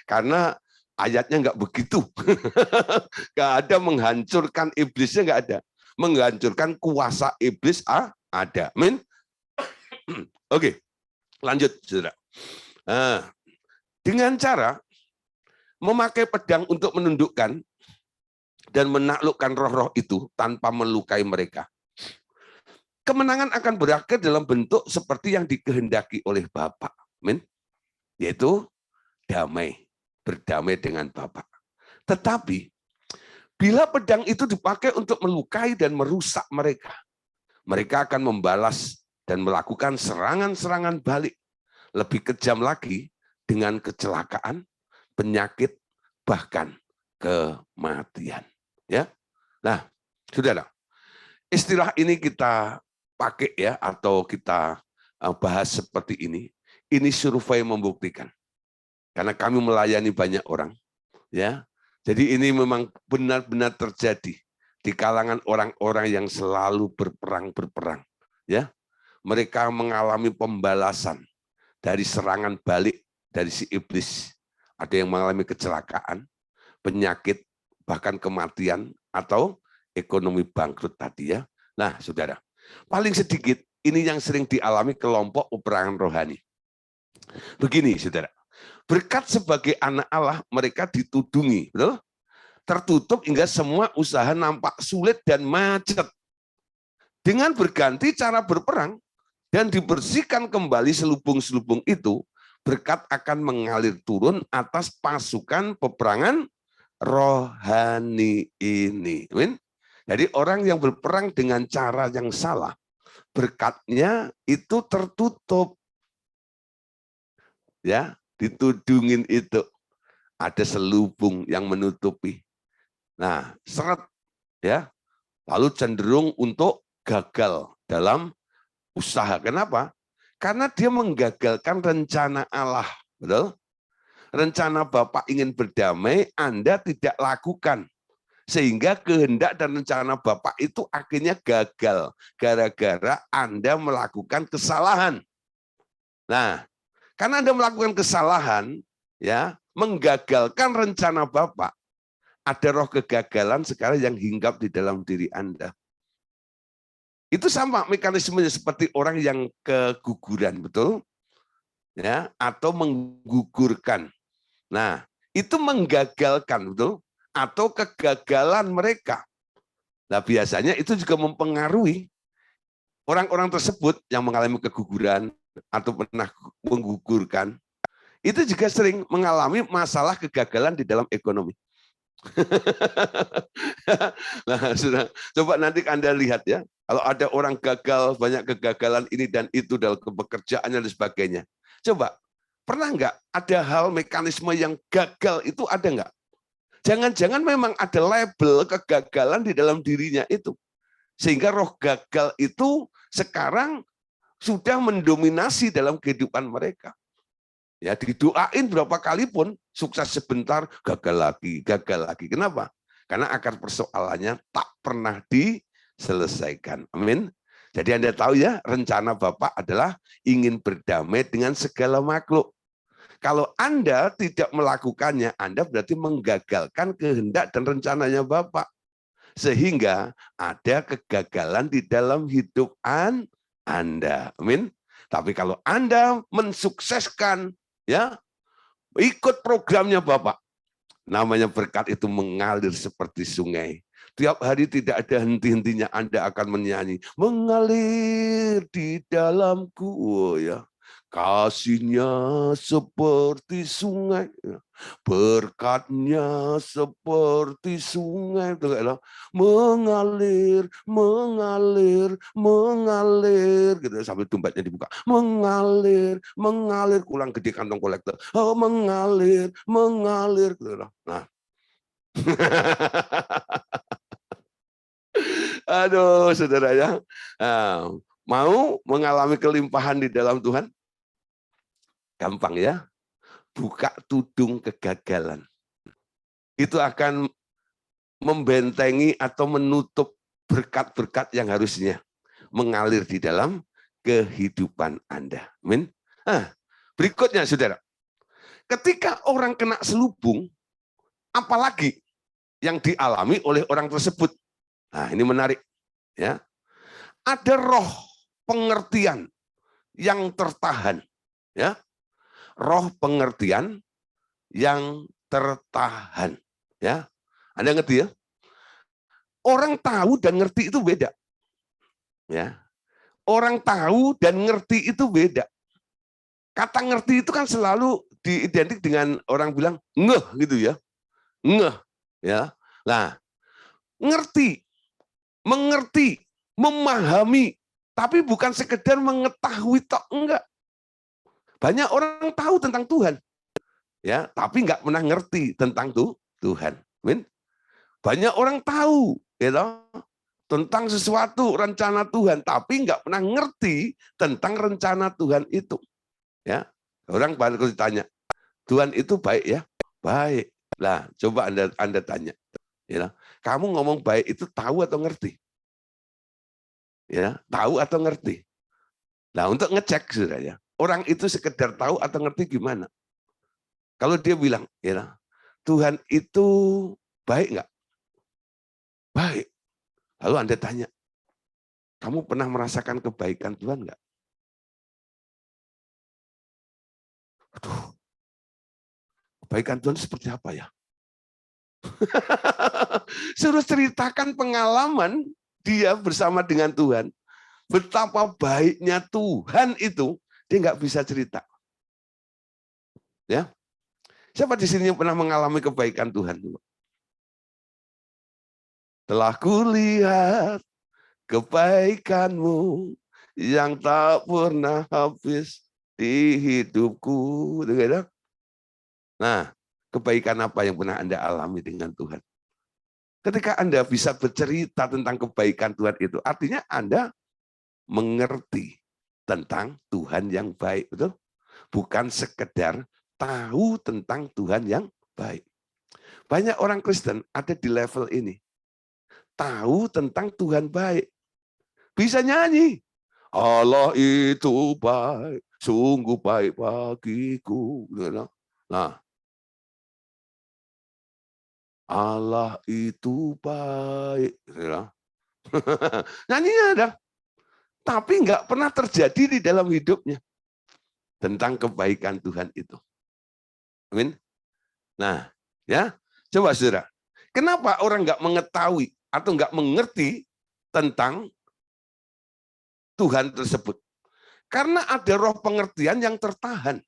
Speaker 1: karena ayatnya nggak begitu. Nggak ada menghancurkan iblisnya, nggak ada. Menghancurkan kuasa iblis ada. Amin. Oke, lanjut, saudara. Nah, dengan cara memakai pedang untuk menundukkan dan menaklukkan roh-roh itu tanpa melukai mereka, kemenangan akan berakhir dalam bentuk seperti yang dikehendaki oleh Bapa. Amin. Yaitu damai, berdamai dengan Bapa. Tetapi bila pedang itu dipakai untuk melukai dan merusak mereka, mereka akan membalas dan melakukan serangan-serangan balik lebih kejam lagi dengan kecelakaan, penyakit, bahkan kematian. Ya, nah, saudara, istilah ini kita pakai ya atau kita bahas seperti ini. Ini survei membuktikan, karena kami melayani banyak orang, ya. Jadi ini memang benar-benar terjadi di kalangan orang-orang yang selalu berperang, ya. Mereka mengalami pembalasan dari serangan balik dari si iblis. Ada yang mengalami kecelakaan, penyakit, bahkan kematian, atau ekonomi bangkrut tadi ya. Nah, saudara, paling sedikit ini yang sering dialami kelompok peperangan rohani. Begini, saudara, berkat sebagai anak Allah mereka ditudungi, betul? Tertutup hingga semua usaha nampak sulit dan macet. Dengan berganti cara berperang dan dibersihkan kembali selubung-selubung itu, berkat akan mengalir turun atas pasukan peperangan rohani ini. Amin. Jadi orang yang berperang dengan cara yang salah, berkatnya itu tertutup. Ya, ditudungin itu ada selubung yang menutupi. Nah, seret ya, lalu cenderung untuk gagal dalam usaha. Kenapa? Karena dia menggagalkan rencana Allah. Betul? Rencana Bapak ingin berdamai, Anda tidak lakukan. Sehingga kehendak dan rencana Bapak itu akhirnya gagal. Gara-gara Anda melakukan kesalahan. Nah, karena Anda melakukan kesalahan, ya, menggagalkan rencana Bapak, ada roh kegagalan sekarang yang hinggap di dalam diri Anda. Itu sama mekanismenya seperti orang yang keguguran, betul? Ya, atau menggugurkan. Nah, itu menggagalkan, betul? Atau kegagalan mereka. Nah, biasanya itu juga mempengaruhi orang-orang tersebut yang mengalami keguguran atau pernah menggugurkan. Itu juga sering mengalami masalah kegagalan di dalam ekonomi. Nah, sudah, coba nanti Anda lihat ya, kalau ada orang gagal, banyak kegagalan ini dan itu dalam pekerjaannya dan sebagainya. Coba, pernah nggak ada hal mekanisme yang gagal itu ada nggak? Jangan-jangan memang ada label kegagalan di dalam dirinya itu. Sehingga roh gagal itu sekarang sudah mendominasi dalam kehidupan mereka. Ya, didoain berapa kali pun sukses sebentar, gagal lagi, gagal lagi. Kenapa? Karena akar persoalannya tak pernah diselesaikan. Amin. Jadi Anda tahu ya, rencana Bapak adalah ingin berdamai dengan segala makhluk. Kalau Anda tidak melakukannya, Anda berarti menggagalkan kehendak dan rencananya Bapak. Sehingga ada kegagalan di dalam hidup Anda. Amin. Tapi kalau Anda mensukseskan, ya, ikut programnya Bapak, namanya berkat itu mengalir seperti sungai. Tiap hari tidak ada henti-hentinya Anda akan menyanyi, mengalir di dalamku. Oh, ya. Kasihnya seperti sungai, berkatnya seperti sungai, mengalir, mengalir, mengalir, gitu sampai dompetnya dibuka, mengalir, mengalir, kurang gede kantong kolektor, oh mengalir, mengalir, gitu. Nah, aduh, saudara ya, mau mengalami kelimpahan di dalam Tuhan? Gampang ya, buka tudung kegagalan. Itu akan membentengi atau menutup berkat-berkat yang harusnya mengalir di dalam kehidupan Anda. Amin. Nah, berikutnya saudara, ketika orang kena selubung, apalagi yang dialami oleh orang tersebut. Nah, ini menarik ya. Ada roh pengertian yang tertahan, ya. Roh pengertian yang tertahan, ya. Anda ngerti ya? Orang tahu dan ngerti itu beda. Ya. Orang tahu dan ngerti itu beda. Kata ngerti itu kan selalu diidentik dengan orang bilang ngeh gitu ya. Ngeh, ya. Nah, ngerti, mengerti, memahami, tapi bukan sekedar mengetahui tok, enggak. Banyak orang tahu tentang Tuhan, ya, tapi enggak pernah ngerti tentang Tuhan. Amin. Banyak orang tahu, gitu, tentang sesuatu rencana Tuhan, tapi enggak pernah ngerti tentang rencana Tuhan itu. Ya, orang baru ditanya, Tuhan itu baik ya? Baik. Lah, coba Anda tanya, ya, kamu ngomong baik itu tahu atau ngerti? Ya, tahu atau ngerti? Nah, untuk ngecek saudara, orang itu sekedar tahu atau ngerti gimana? Kalau dia bilang, ya, Tuhan itu baik nggak? Baik. Lalu Anda tanya, kamu pernah merasakan kebaikan Tuhan nggak? Aduh, kebaikan Tuhan seperti apa ya? Suruh ceritakan pengalaman dia bersama dengan Tuhan. Betapa baiknya Tuhan itu, dia nggak bisa cerita. Ya. Siapa di sini yang pernah mengalami kebaikan Tuhan? Telah kulihat kebaikan-Mu yang tak pernah habis di hidupku. Nah, kebaikan apa yang pernah Anda alami dengan Tuhan? Ketika Anda bisa bercerita tentang kebaikan Tuhan itu, artinya Anda mengerti tentang Tuhan yang baik, betul? Bukan sekedar tahu tentang Tuhan yang baik. Banyak orang Kristen ada di level ini. Tahu tentang Tuhan baik. Bisa nyanyi. Allah itu baik, sungguh baik bagiku. Nah, Allah itu baik. Nyanyinya ada. Tapi nggak pernah terjadi di dalam hidupnya. Tentang kebaikan Tuhan itu. Amin. Nah, ya, coba saudara. Kenapa orang nggak mengetahui atau nggak mengerti tentang Tuhan tersebut? Karena ada roh pengertian yang tertahan.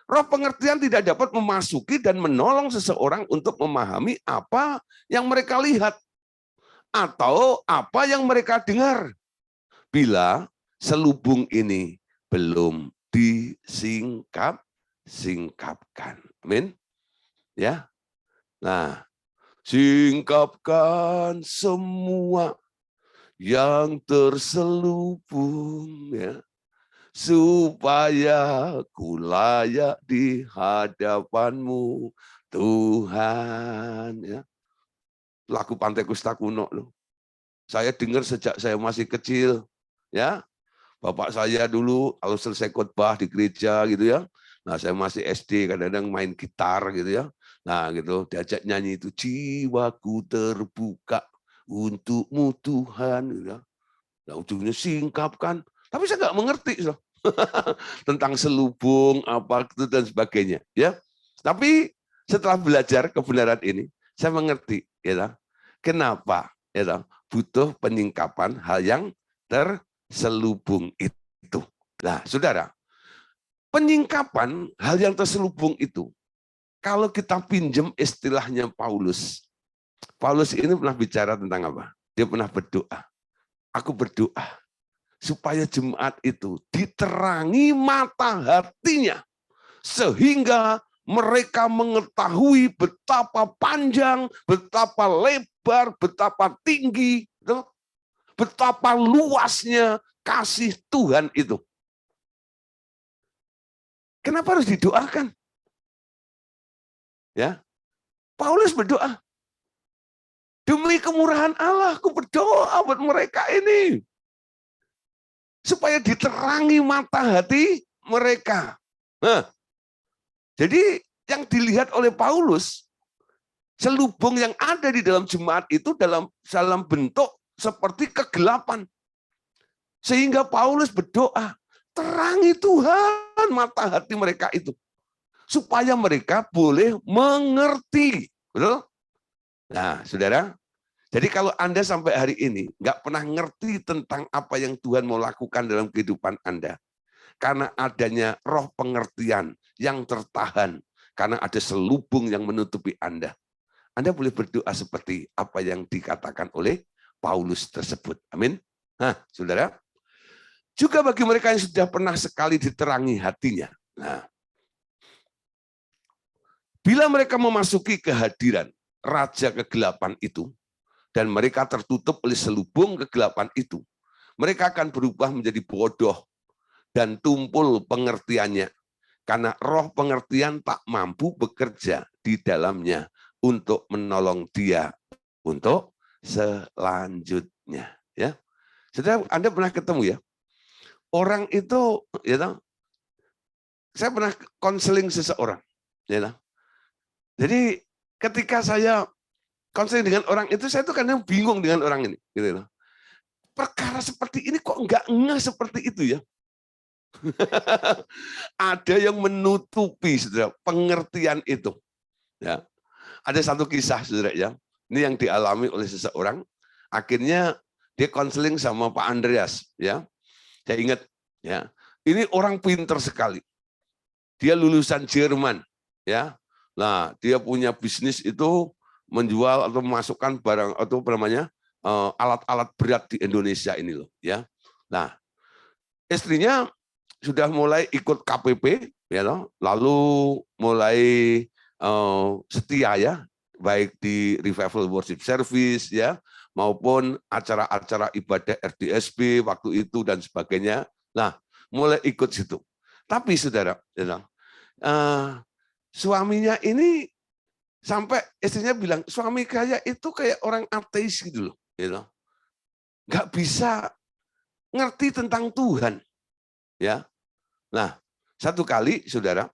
Speaker 1: Roh pengertian tidak dapat memasuki dan menolong seseorang untuk memahami apa yang mereka lihat atau apa yang mereka dengar. Bila selubung ini belum disingkapkan. Amin. Ya. Nah, singkapkan semua yang terselubung, ya, supaya ku layak di hadapan-Mu, Tuhan. Ya. Lagu Pantai Kusta Kuno loh. Saya dengar sejak saya masih kecil, ya. Bapak saya dulu kalau selesai khotbah di gereja gitu ya. Nah, saya masih SD kadang-kadang main gitar gitu ya. Nah, gitu diajak nyanyi itu jiwaku terbuka untuk-Mu Tuhan gitu ya. Nah, ujungnya singkapkan. Tapi saya nggak mengerti so. Tentang selubung apa itu dan sebagainya ya. Tapi setelah belajar kebenaran ini, saya mengerti ya. Kenapa ya butuh penyingkapan hal yang terselubung itu. Nah, saudara, penyingkapan hal yang terselubung itu, kalau kita pinjam istilahnya Paulus, Paulus ini pernah bicara tentang apa? Dia pernah berdoa. Aku berdoa supaya jemaat itu diterangi mata hatinya, sehingga mereka mengetahui betapa panjang, betapa lebar, betapa tinggi, betapa luasnya kasih Tuhan itu. Kenapa harus didoakan? Ya, Paulus berdoa. Demi kemurahan Allah, aku berdoa buat mereka ini. Supaya diterangi mata hati mereka. Nah, jadi yang dilihat oleh Paulus, selubung yang ada di dalam jemaat itu dalam bentuk seperti kegelapan. Sehingga Paulus berdoa, terangi Tuhan mata hati mereka itu. Supaya mereka boleh mengerti. Betul? Nah, saudara, jadi kalau Anda sampai hari ini nggak pernah ngerti tentang apa yang Tuhan mau lakukan dalam kehidupan Anda, karena adanya roh pengertian yang tertahan, karena ada selubung yang menutupi Anda boleh berdoa seperti apa yang dikatakan oleh Paulus tersebut. Amin. Nah, saudara, juga bagi mereka yang sudah pernah sekali diterangi hatinya. Nah, bila mereka memasuki kehadiran Raja Kegelapan itu, dan mereka tertutup oleh selubung kegelapan itu, mereka akan berubah menjadi bodoh dan tumpul pengertiannya. Karena roh pengertian tak mampu bekerja di dalamnya untuk menolong dia untuk selanjutnya. Ya, saudara, Anda pernah ketemu ya? Orang itu, ya, saya pernah konseling seseorang. Ya, jadi ketika saya konseling dengan orang itu, saya tuh kadang bingung dengan orang ini. Gitu. Perkara seperti ini kok nggak ngeh seperti itu ya? Ada yang menutupi, saudara, pengertian itu. Ya, ada satu kisah, saudara, ya. Ini yang dialami oleh seseorang. Akhirnya dia konseling sama Pak Andreas, ya. Saya ingat, ya. Ini orang pinter sekali. Dia lulusan Jerman, ya. Nah, dia punya bisnis itu menjual atau memasukkan barang atau apa namanya alat-alat berat di Indonesia ini loh, ya. Nah, istrinya sudah mulai ikut KPP, ya loh, lalu mulai setia ya, baik di revival worship service ya, maupun acara-acara ibadah RDSB waktu itu dan sebagainya. Nah, mulai ikut situ. Tapi saudara, ya loh, suaminya ini sampai istrinya bilang suami kaya itu kayak orang ateis gitu loh, gitu. Nggak bisa ngerti tentang Tuhan, ya. Nah, satu kali, saudara,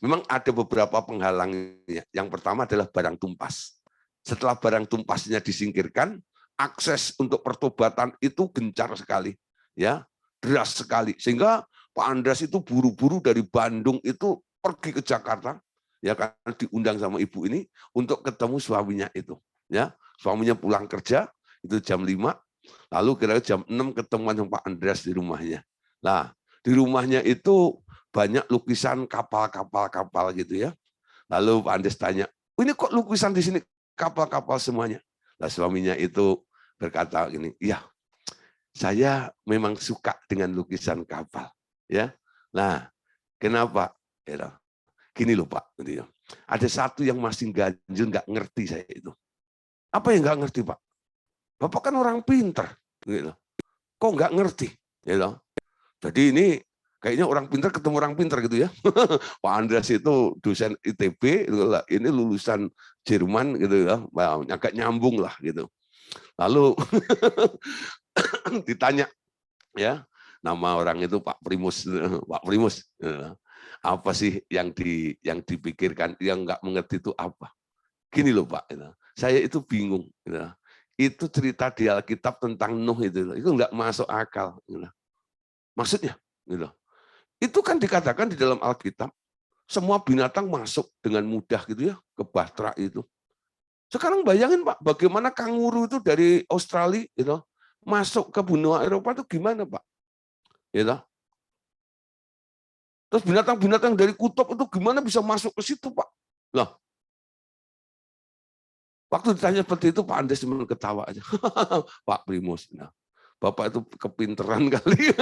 Speaker 1: memang ada beberapa penghalangnya. Yang pertama adalah barang tumpas. Setelah barang tumpasnya disingkirkan, akses untuk pertobatan itu gencar sekali, ya, deras sekali. Sehingga Pak Andreas itu buru-buru dari Bandung itu pergi ke Jakarta, ya karena diundang sama ibu ini untuk ketemu suaminya itu, ya. Suaminya pulang kerja itu jam 5, lalu kira-kira jam 6 ketemuan sama Pak Andreas di rumahnya. Nah, di rumahnya itu banyak lukisan kapal-kapal gitu ya. Lalu Pak Andreas tanya, ini kok lukisan di sini kapal-kapal semuanya? Nah, suaminya itu berkata gini, iya, saya memang suka dengan lukisan kapal, ya. Nah, kenapa? Ya, gini loh Pak, ada satu yang masih ganjil nggak ngerti saya itu. Apa yang nggak ngerti Pak? Bapak kan orang pinter, gitu. Kok nggak ngerti? Gitu. Jadi ini kayaknya orang pinter ketemu orang pinter gitu ya. Pak Andreas itu dosen ITB, ini lulusan Jerman gitu ya, agak nyambung lah gitu. Lalu ditanya ya, nama orang itu Pak Primus, Pak Primus, apa sih yang dipikirkan, yang nggak mengerti itu apa? Gini loh Pak, saya itu bingung. Itu cerita di Alkitab tentang Nuh itu nggak masuk akal. Maksudnya, itu kan dikatakan di dalam Alkitab, semua binatang masuk dengan mudah gitu ya ke Bahtera itu. Sekarang bayangin Pak, bagaimana kanguru itu dari Australia gitu, masuk ke benua Eropa itu gimana Pak? Gitu. Terus binatang-binatang dari kutub itu gimana bisa masuk ke situ Pak? Lah, waktu ditanya seperti itu Pak Andes cuma ketawa aja. Pak Primus, nah, Bapak itu kepinteran kali.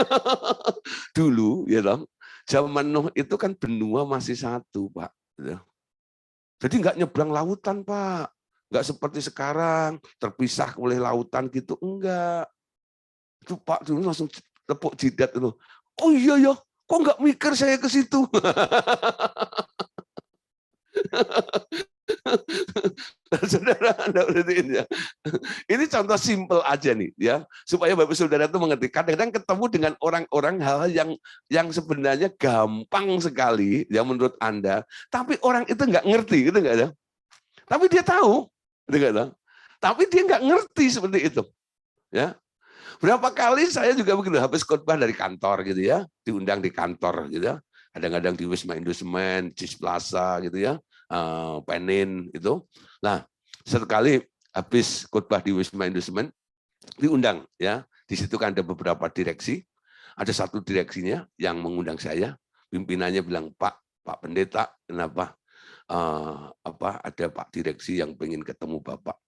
Speaker 1: Dulu ya dong, zaman Nuh itu kan benua masih satu Pak. Jadi nggak nyebrang lautan Pak. Nggak seperti sekarang, terpisah oleh lautan gitu. Enggak. Itu Pak dulu langsung tepuk jidat itu. Oh iya ya, kok nggak mikir saya ke situ? Saudara, ya. Ini contoh simpel aja nih ya, supaya Bapak Saudara itu mengerti. Kadang-kadang ketemu dengan orang-orang hal yang sebenarnya gampang sekali ya menurut Anda, tapi orang itu nggak ngerti gitu nggak ada. Tapi dia tahu, gitu nggak ada. Tapi dia nggak ngerti seperti itu. Ya, berapa kali saya juga begitu habis khotbah dari kantor gitu ya, diundang di kantor gitu ya. Kadang-kadang di Wisma Indosemen, Cis Plaza gitu ya, Penin itu. Nah, sekali habis khotbah di Wisma Indosemen diundang ya. Di situ kan ada beberapa direksi. Ada satu direksinya yang mengundang saya, pimpinannya bilang, Pak Pendeta, kenapa ada Pak direksi yang pengen ketemu Bapak.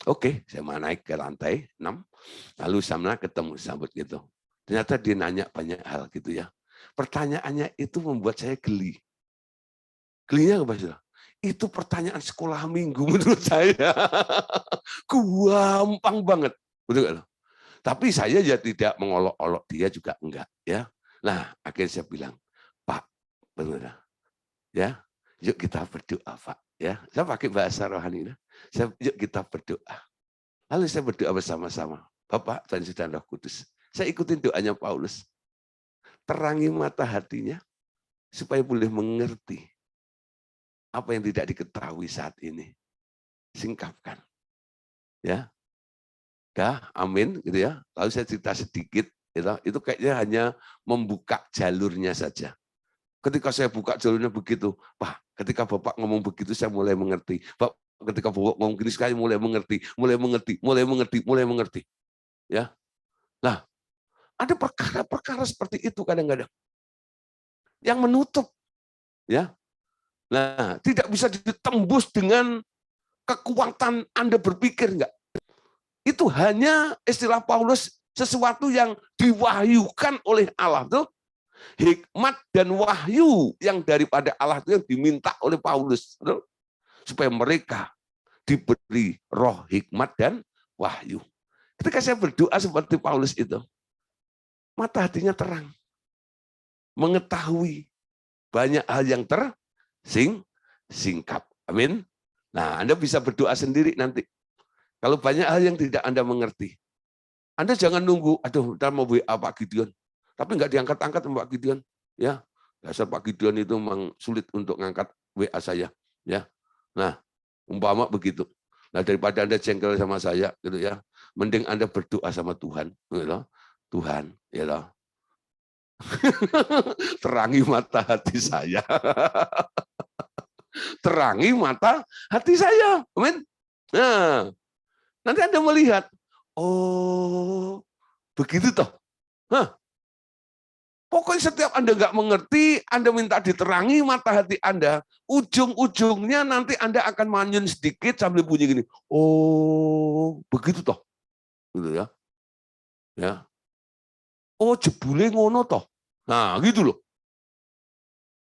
Speaker 1: Oke, saya mau naik ke lantai 6, lalu sana ketemu sambut gitu. Ternyata dia nanya banyak hal gitu ya. Pertanyaannya itu membuat saya geli. Gelinya apa sih? Itu pertanyaan sekolah minggu menurut saya. Gampang banget. Betul gak? Tapi saya ya tidak mengolok-olok dia juga enggak ya. Nah, akhirnya saya bilang, Pak, benar ya. Yuk kita berdoa, Pak ya. Saya pakai bahasa rohani. Yuk kita berdoa. Lalu saya berdoa bersama-sama. Bapak, Tuhan dan Roh Kudus. Saya ikutin doanya Paulus. Terangi mata hatinya supaya boleh mengerti apa yang tidak diketahui saat ini. Singkapkan. Ya. Ya, amin gitu ya. Lalu saya cerita sedikit, gitu. Itu kayaknya hanya membuka jalurnya saja. Ketika saya buka jalurnya begitu, Pak, ketika Bapak ngomong begitu saya mulai mengerti. Pak, ketika Bapak ngomong gini sekali mulai mengerti, mulai mengerti. Ya. Nah, ada perkara-perkara seperti itu kadang-kadang yang menutup Ya. Nah, tidak bisa ditembus dengan kekuatan Anda berpikir, enggak. Itu hanya istilah Paulus sesuatu yang diwahyukan oleh Allah tuh, hikmat dan wahyu yang daripada Allah itu yang diminta oleh Paulus tuh, supaya mereka diberi roh hikmat dan wahyu. Ketika saya berdoa seperti Paulus itu, mata hatinya terang, mengetahui banyak hal yang tersingkap. Amin. Nah, Anda bisa berdoa sendiri nanti. Kalau banyak hal yang tidak Anda mengerti, Anda jangan nunggu, aduh, ntar mau WA Pak Gideon. Tapi nggak diangkat-angkat Pak Gideon. Ya, dasar Pak Gideon itu memang sulit untuk ngangkat WA saya. Ya, nah, umpama begitu. Nah, daripada Anda jengkel sama saya, gitu ya, mending Anda berdoa sama Tuhan. Gitu. Tuhan, ya loh. Terangi mata hati saya. Terangi mata hati saya. Amin. Nah, nanti Anda melihat, oh, begitu toh. Hah, pokoknya setiap Anda nggak mengerti, Anda minta diterangi mata hati Anda, ujung-ujungnya nanti Anda akan manyun sedikit sambil bunyi gini, oh, begitu toh. Gitu ya. Ya. Oh, jebule ngono toh. Nah, gitu loh.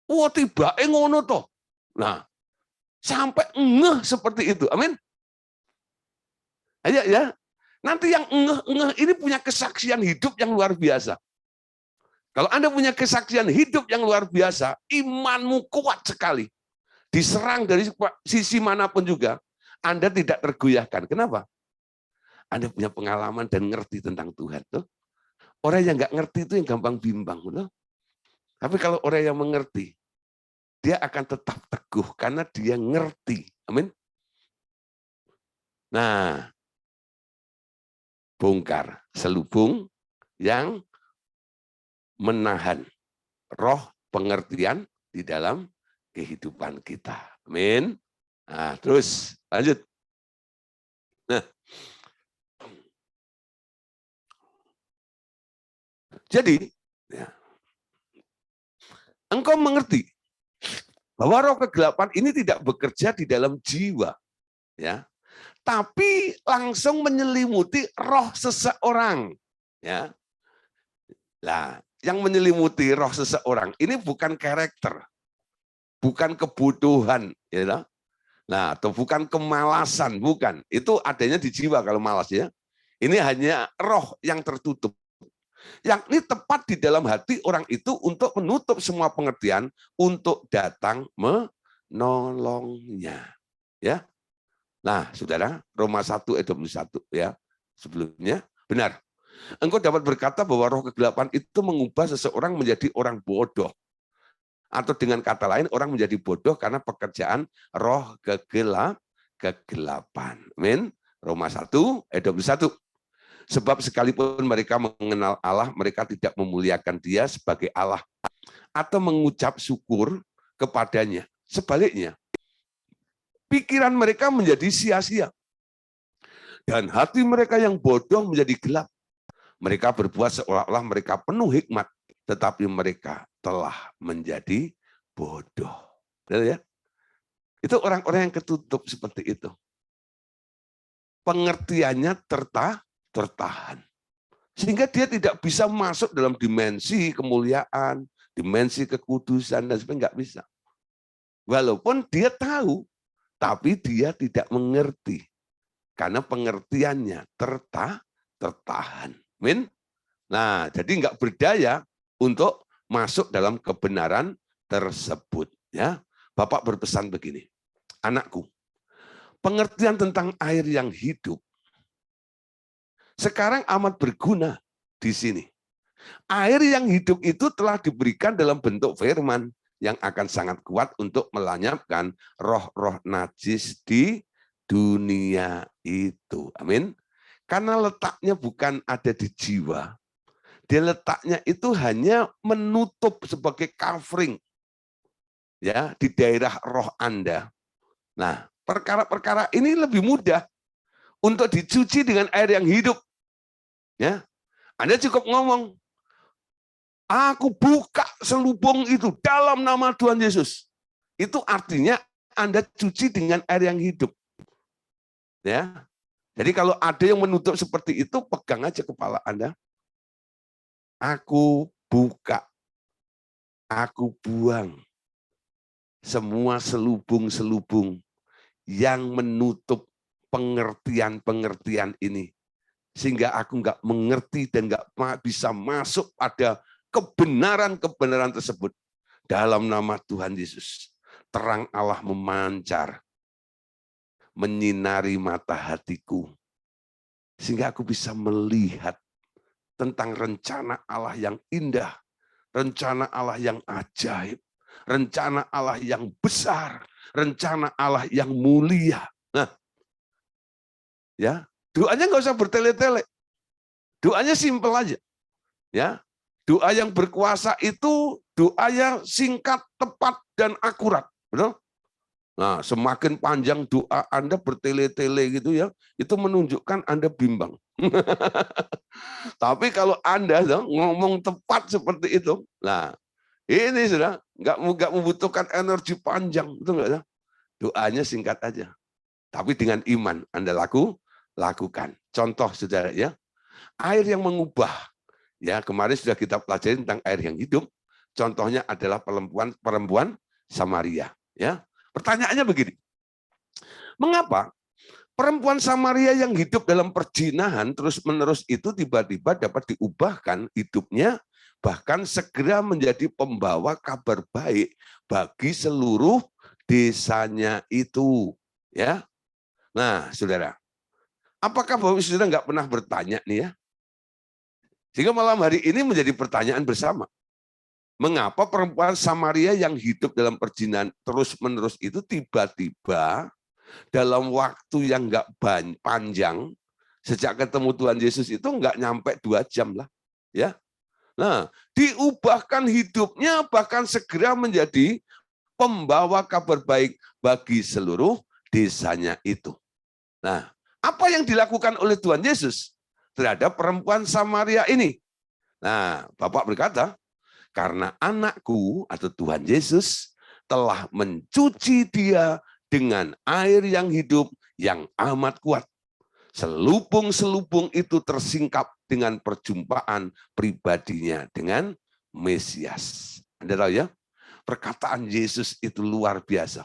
Speaker 1: Oh, tibake ngono toh. Nah, sampai ngeh seperti itu. Amin. Ayo ya. Nanti yang ngeh-ngeh ini punya kesaksian hidup yang luar biasa. Kalau Anda punya kesaksian hidup yang luar biasa, imanmu kuat sekali. Diserang dari sisi manapun juga, Anda tidak tergoyahkan. Kenapa? Anda punya pengalaman dan ngerti tentang Tuhan. Tuh. Orang yang nggak ngerti itu yang gampang bimbang. Tuh. Tapi kalau orang yang mengerti, dia akan tetap teguh karena dia ngerti. Amin. Nah, bongkar selubung yang menahan roh pengertian di dalam kehidupan kita. Amin. Nah, terus lanjut. Nah, jadi ya, engkau mengerti bahwa roh kegelapan ini tidak bekerja di dalam jiwa, ya, tapi langsung menyelimuti roh seseorang, ya. Nah, yang menyelimuti roh seseorang ini bukan karakter, bukan kebutuhan, ya. Nah, atau bukan kemalasan, bukan. Itu adanya di jiwa kalau malas ya. Ini hanya roh yang tertutup. Yang ini tepat di dalam hati orang itu untuk menutup semua pengertian untuk datang menolongnya. Ya. Nah, Saudara, Roma 1 ayat 21 ya. Sebelumnya benar. Engkau dapat berkata bahwa roh kegelapan itu mengubah seseorang menjadi orang bodoh. Atau dengan kata lain, orang menjadi bodoh karena pekerjaan roh kegelapan. Amin. Roma 1 ayat 21. Sebab sekalipun mereka mengenal Allah, mereka tidak memuliakan Dia sebagai Allah atau mengucap syukur kepadanya. Sebaliknya, pikiran mereka menjadi sia-sia. Dan hati mereka yang bodoh menjadi gelap. Mereka berbuat seolah-olah mereka penuh hikmat, tetapi mereka telah menjadi bodoh. Ya? Itu orang-orang yang ketutup seperti itu. Pengertiannya tertahan. Sehingga dia tidak bisa masuk dalam dimensi kemuliaan, dimensi kekudusan, dan sebagainya, nggak bisa. Walaupun dia tahu, tapi dia tidak mengerti. Karena pengertiannya tertahan. Amin. Nah, jadi nggak berdaya untuk masuk dalam kebenaran tersebut. Ya, Bapak berpesan begini, anakku, pengertian tentang air yang hidup sekarang amat berguna di sini. Air yang hidup itu telah diberikan dalam bentuk firman yang akan sangat kuat untuk melenyapkan roh-roh najis di dunia itu. Amin. Karena letaknya bukan ada di jiwa, dia letaknya itu hanya menutup sebagai covering ya di daerah roh Anda. Nah, perkara-perkara ini lebih mudah untuk dicuci dengan air yang hidup. Ya, Anda cukup ngomong, aku buka selubung itu dalam nama Tuhan Yesus. Itu artinya Anda cuci dengan air yang hidup. Ya. Jadi kalau ada yang menutup seperti itu, pegang aja kepala Anda. Aku buka, aku buang semua selubung-selubung yang menutup pengertian-pengertian ini. Sehingga aku nggak mengerti dan nggak bisa masuk pada kebenaran-kebenaran tersebut. Dalam nama Tuhan Yesus, terang Allah memancar, menyinari mata hatiku. Sehingga aku bisa melihat tentang rencana Allah yang indah, rencana Allah yang ajaib, rencana Allah yang besar, rencana Allah yang mulia. Nah, ya, doanya nggak usah bertele-tele. Doanya simpel aja. Ya, doa yang berkuasa itu doa yang singkat, tepat, dan akurat. Betul? Nah, semakin panjang doa Anda bertele-tele gitu ya, itu menunjukkan Anda bimbang. Tapi kalau Anda ngomong tepat seperti itu, nah ini sudah nggak membutuhkan energi panjang, betul nggak? Doanya singkat aja. Tapi dengan iman Anda lakukan. Contoh saudara ya, air yang mengubah. Ya, kemarin sudah kita pelajari tentang air yang hidup. Contohnya adalah perempuan Samaria. Ya, pertanyaannya begini. Mengapa perempuan Samaria yang hidup dalam perjinahan terus-menerus itu tiba-tiba dapat diubahkan hidupnya, bahkan segera menjadi pembawa kabar baik bagi seluruh desanya itu. Ya, nah saudara, apakah Bapak Saudara nggak pernah bertanya nih ya? Sehingga malam hari ini menjadi pertanyaan bersama. Mengapa perempuan Samaria yang hidup dalam perjinahan terus-menerus itu tiba-tiba dalam waktu yang nggak panjang, sejak ketemu Tuhan Yesus itu nggak nyampe 2 jam lah, ya. Nah, diubahkan hidupnya bahkan segera menjadi pembawa kabar baik bagi seluruh desanya itu. Nah, apa yang dilakukan oleh Tuhan Yesus terhadap perempuan Samaria ini? Nah, Bapak berkata, karena anakku atau Tuhan Yesus telah mencuci dia dengan air yang hidup yang amat kuat. Selubung-selubung itu tersingkap dengan perjumpaan pribadinya dengan Mesias. Anda tahu ya, perkataan Yesus itu luar biasa.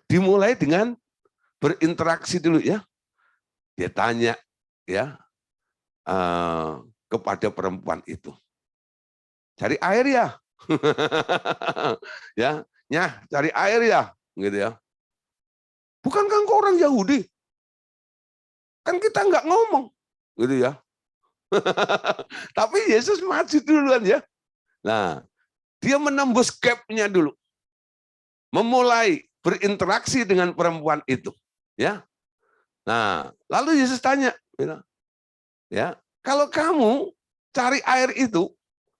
Speaker 1: Dimulai dengan berinteraksi dulu ya. Dia tanya ya kepada perempuan itu. Cari air ya. Ya, cari air ya, gitu ya. Bukankah engkau orang Yahudi? Kan kita nggak ngomong, gitu ya. Tapi Yesus maju duluan ya. Nah, dia menembus gap-nya dulu. Memulai berinteraksi dengan perempuan itu, ya. Nah, lalu Yesus tanya, ya, kalau kamu cari air itu,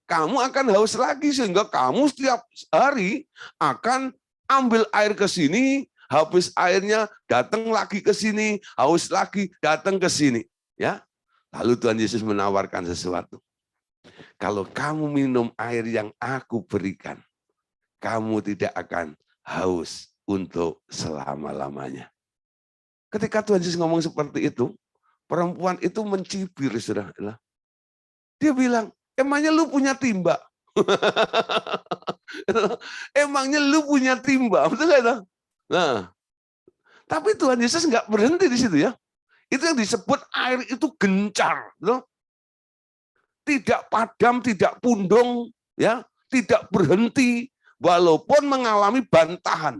Speaker 1: kamu akan haus lagi sehingga kamu setiap hari akan ambil air ke sini, habis airnya datang lagi ke sini, haus lagi datang ke sini, ya. Lalu Tuhan Yesus menawarkan sesuatu. Kalau kamu minum air yang aku berikan, kamu tidak akan haus untuk selama-lamanya. Ketika Tuhan Yesus ngomong seperti itu, perempuan itu mencibir, saudara. Dia bilang, emangnya lu punya timba? Emangnya lu punya timba? Betul nggak itu? Nah, tapi Tuhan Yesus nggak berhenti di situ ya. Itu yang disebut air itu gencar, loh. Tidak padam, tidak pundung, ya, tidak berhenti, walaupun mengalami bantahan.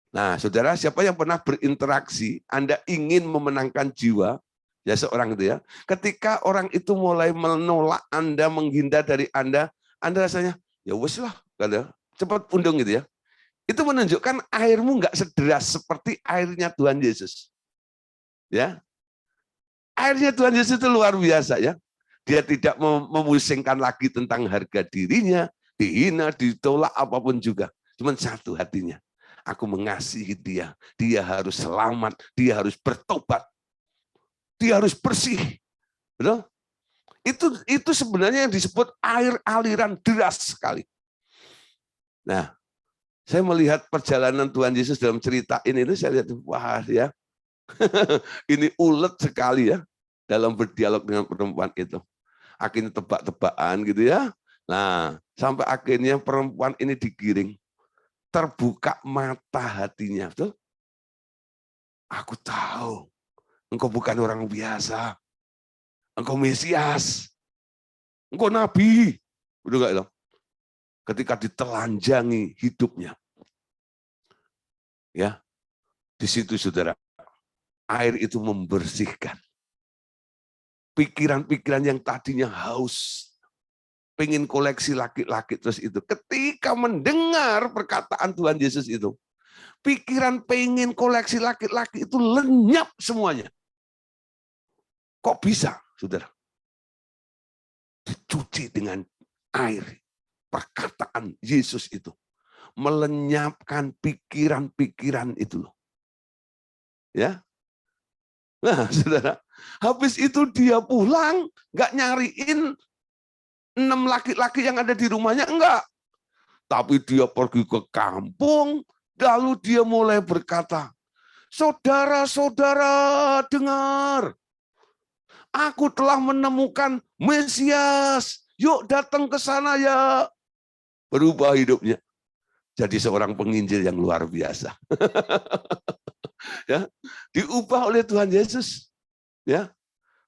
Speaker 1: Nah, saudara, siapa yang pernah berinteraksi, Anda ingin memenangkan jiwa, ya seorang itu ya. Ketika orang itu mulai menolak Anda, menghindar dari Anda rasanya, ya wes lah, cepat pundung gitu ya. Itu menunjukkan airmu nggak sederas seperti airnya Tuhan Yesus. Ya, airnya Tuhan Yesus itu luar biasa ya. Dia tidak memusingkan lagi tentang harga dirinya, dihina, ditolak apapun juga. Cuman satu hatinya. Aku mengasihi dia. Dia harus selamat, dia harus bertobat. Dia harus bersih. Betul? Itu sebenarnya yang disebut air aliran deras sekali. Nah, Saya melihat perjalanan Tuhan Yesus dalam cerita ini, saya lihat, wah ya, ini ulet sekali ya dalam berdialog dengan perempuan itu. Akhirnya tebak-tebakan gitu ya. Nah, sampai akhirnya perempuan ini digiring. Terbuka mata hatinya. Betul? Aku tahu engkau bukan orang biasa. Engkau Mesias. Engkau Nabi. Udah gak itu? Ketika ditelanjangi hidupnya. Ya, di situ saudara, air itu membersihkan. Pikiran-pikiran yang tadinya haus, pengen koleksi laki-laki terus itu. Ketika mendengar perkataan Tuhan Yesus itu, pikiran pengen koleksi laki-laki itu lenyap semuanya. Kok bisa, saudara? Dicuci dengan air. Perkataan Yesus itu melenyapkan pikiran-pikiran itu loh. Ya. Nah, saudara, habis itu dia pulang, nggak nyariin 6 laki-laki yang ada di rumahnya, enggak. Tapi dia pergi ke kampung, lalu dia mulai berkata, saudara-saudara dengar, aku telah menemukan Mesias, yuk datang ke sana ya. Berubah hidupnya. Jadi seorang penginjil yang luar biasa. Ya, diubah oleh Tuhan Yesus. Ya.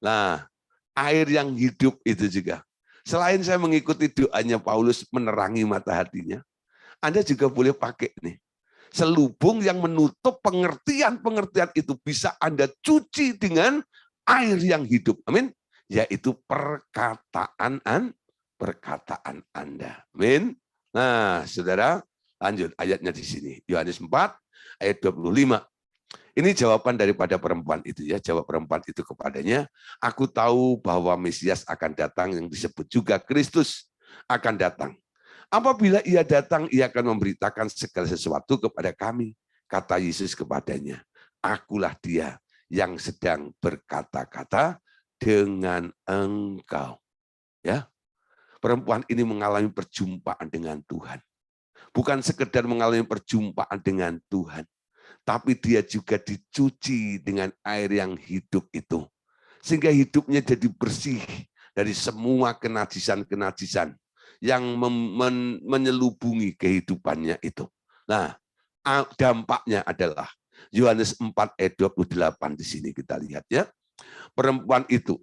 Speaker 1: Nah, air yang hidup itu juga. Selain saya mengikuti doanya Paulus menerangi mata hatinya, Anda juga boleh pakai nih. Selubung yang menutup pengertian-pengertian itu bisa Anda cuci dengan air yang hidup. Amin. Yaitu perkataan Anda. Amin. Nah, saudara, lanjut ayatnya di sini. Yohanes 4 ayat 25. Ini jawaban daripada perempuan itu ya. Jawab perempuan itu kepadanya, aku tahu bahwa Mesias akan datang yang disebut juga Kristus akan datang. Apabila ia datang, ia akan memberitakan segala sesuatu kepada kami. Kata Yesus kepadanya, akulah dia yang sedang berkata-kata dengan engkau. Ya, perempuan ini mengalami perjumpaan dengan Tuhan. Bukan sekedar mengalami perjumpaan dengan Tuhan, tapi dia juga dicuci dengan air yang hidup itu. Sehingga hidupnya jadi bersih dari semua kenajisan-kenajisan yang menyelubungi kehidupannya itu. Nah, dampaknya adalah Yohanes 4 ayat 28 di sini kita lihat ya. Perempuan itu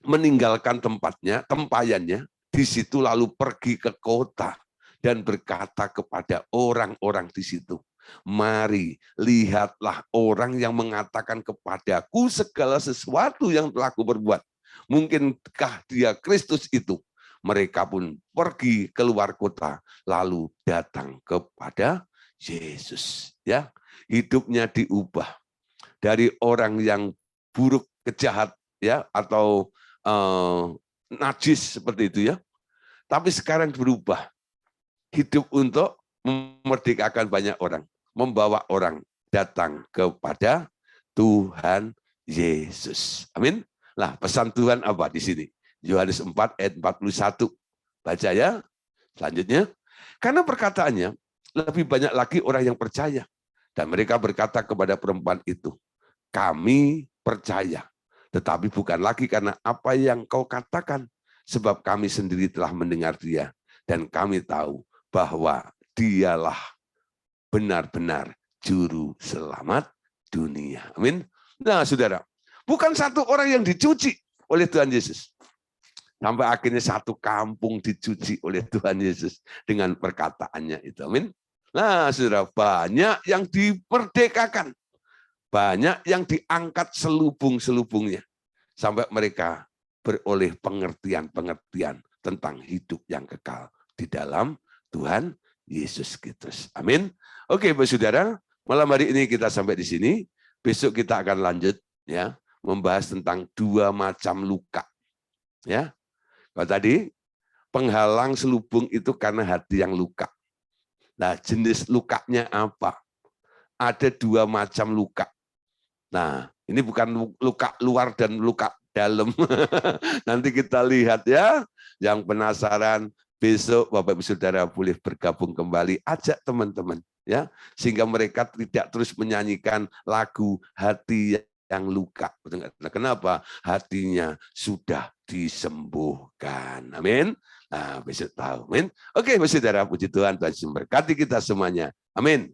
Speaker 1: meninggalkan tempatnya, tempayannya, di situ lalu pergi ke kota dan berkata kepada orang-orang di situ, mari lihatlah orang yang mengatakan kepadaku segala sesuatu yang telah aku berbuat. Mungkinkah dia Kristus itu? Mereka pun pergi keluar kota lalu datang kepada Yesus. Ya, hidupnya diubah dari orang yang buruk, kejahat, ya, atau najis seperti itu ya. Tapi sekarang berubah. Hidup untuk memerdekakan banyak orang, membawa orang datang kepada Tuhan Yesus. Amin. Nah, pesan Tuhan apa di sini? Yohanes 4 ayat 41. Baca ya. Selanjutnya, karena perkataannya lebih banyak lagi orang yang percaya. Dan mereka berkata kepada perempuan itu, kami percaya, tetapi bukan lagi karena apa yang kau katakan, sebab kami sendiri telah mendengar dia, dan kami tahu bahwa dialah benar-benar juru selamat dunia. Amin. Nah, saudara, bukan satu orang yang dicuci oleh Tuhan Yesus. Sampai akhirnya satu kampung dicuci oleh Tuhan Yesus dengan perkataannya itu. Amin. Nah, saudara, banyak yang diperdekakan. Banyak yang diangkat selubung-selubungnya. Sampai mereka beroleh pengertian-pengertian tentang hidup yang kekal di dalam Tuhan Yesus Kristus. Amin. Oke, Bapak Saudara, malam hari ini kita sampai di sini. Besok kita akan lanjut ya, membahas tentang 2 macam luka. Ya. Kalau tadi penghalang selubung itu karena hati yang luka. Nah, jenis lukanya apa? Ada 2 macam luka. Nah, ini bukan luka luar dan luka dalam. Nanti kita lihat ya. Yang penasaran besok Bapak Ibu Saudara boleh bergabung kembali, ajak teman-teman ya, sehingga mereka tidak terus menyanyikan lagu hati yang luka. Nah, kenapa? Hatinya sudah disembuhkan. Amin. Nah, besok tahu. Amin. Oke, Saudara, puji Tuhan, Tuhan memberkati kita semuanya. Amin.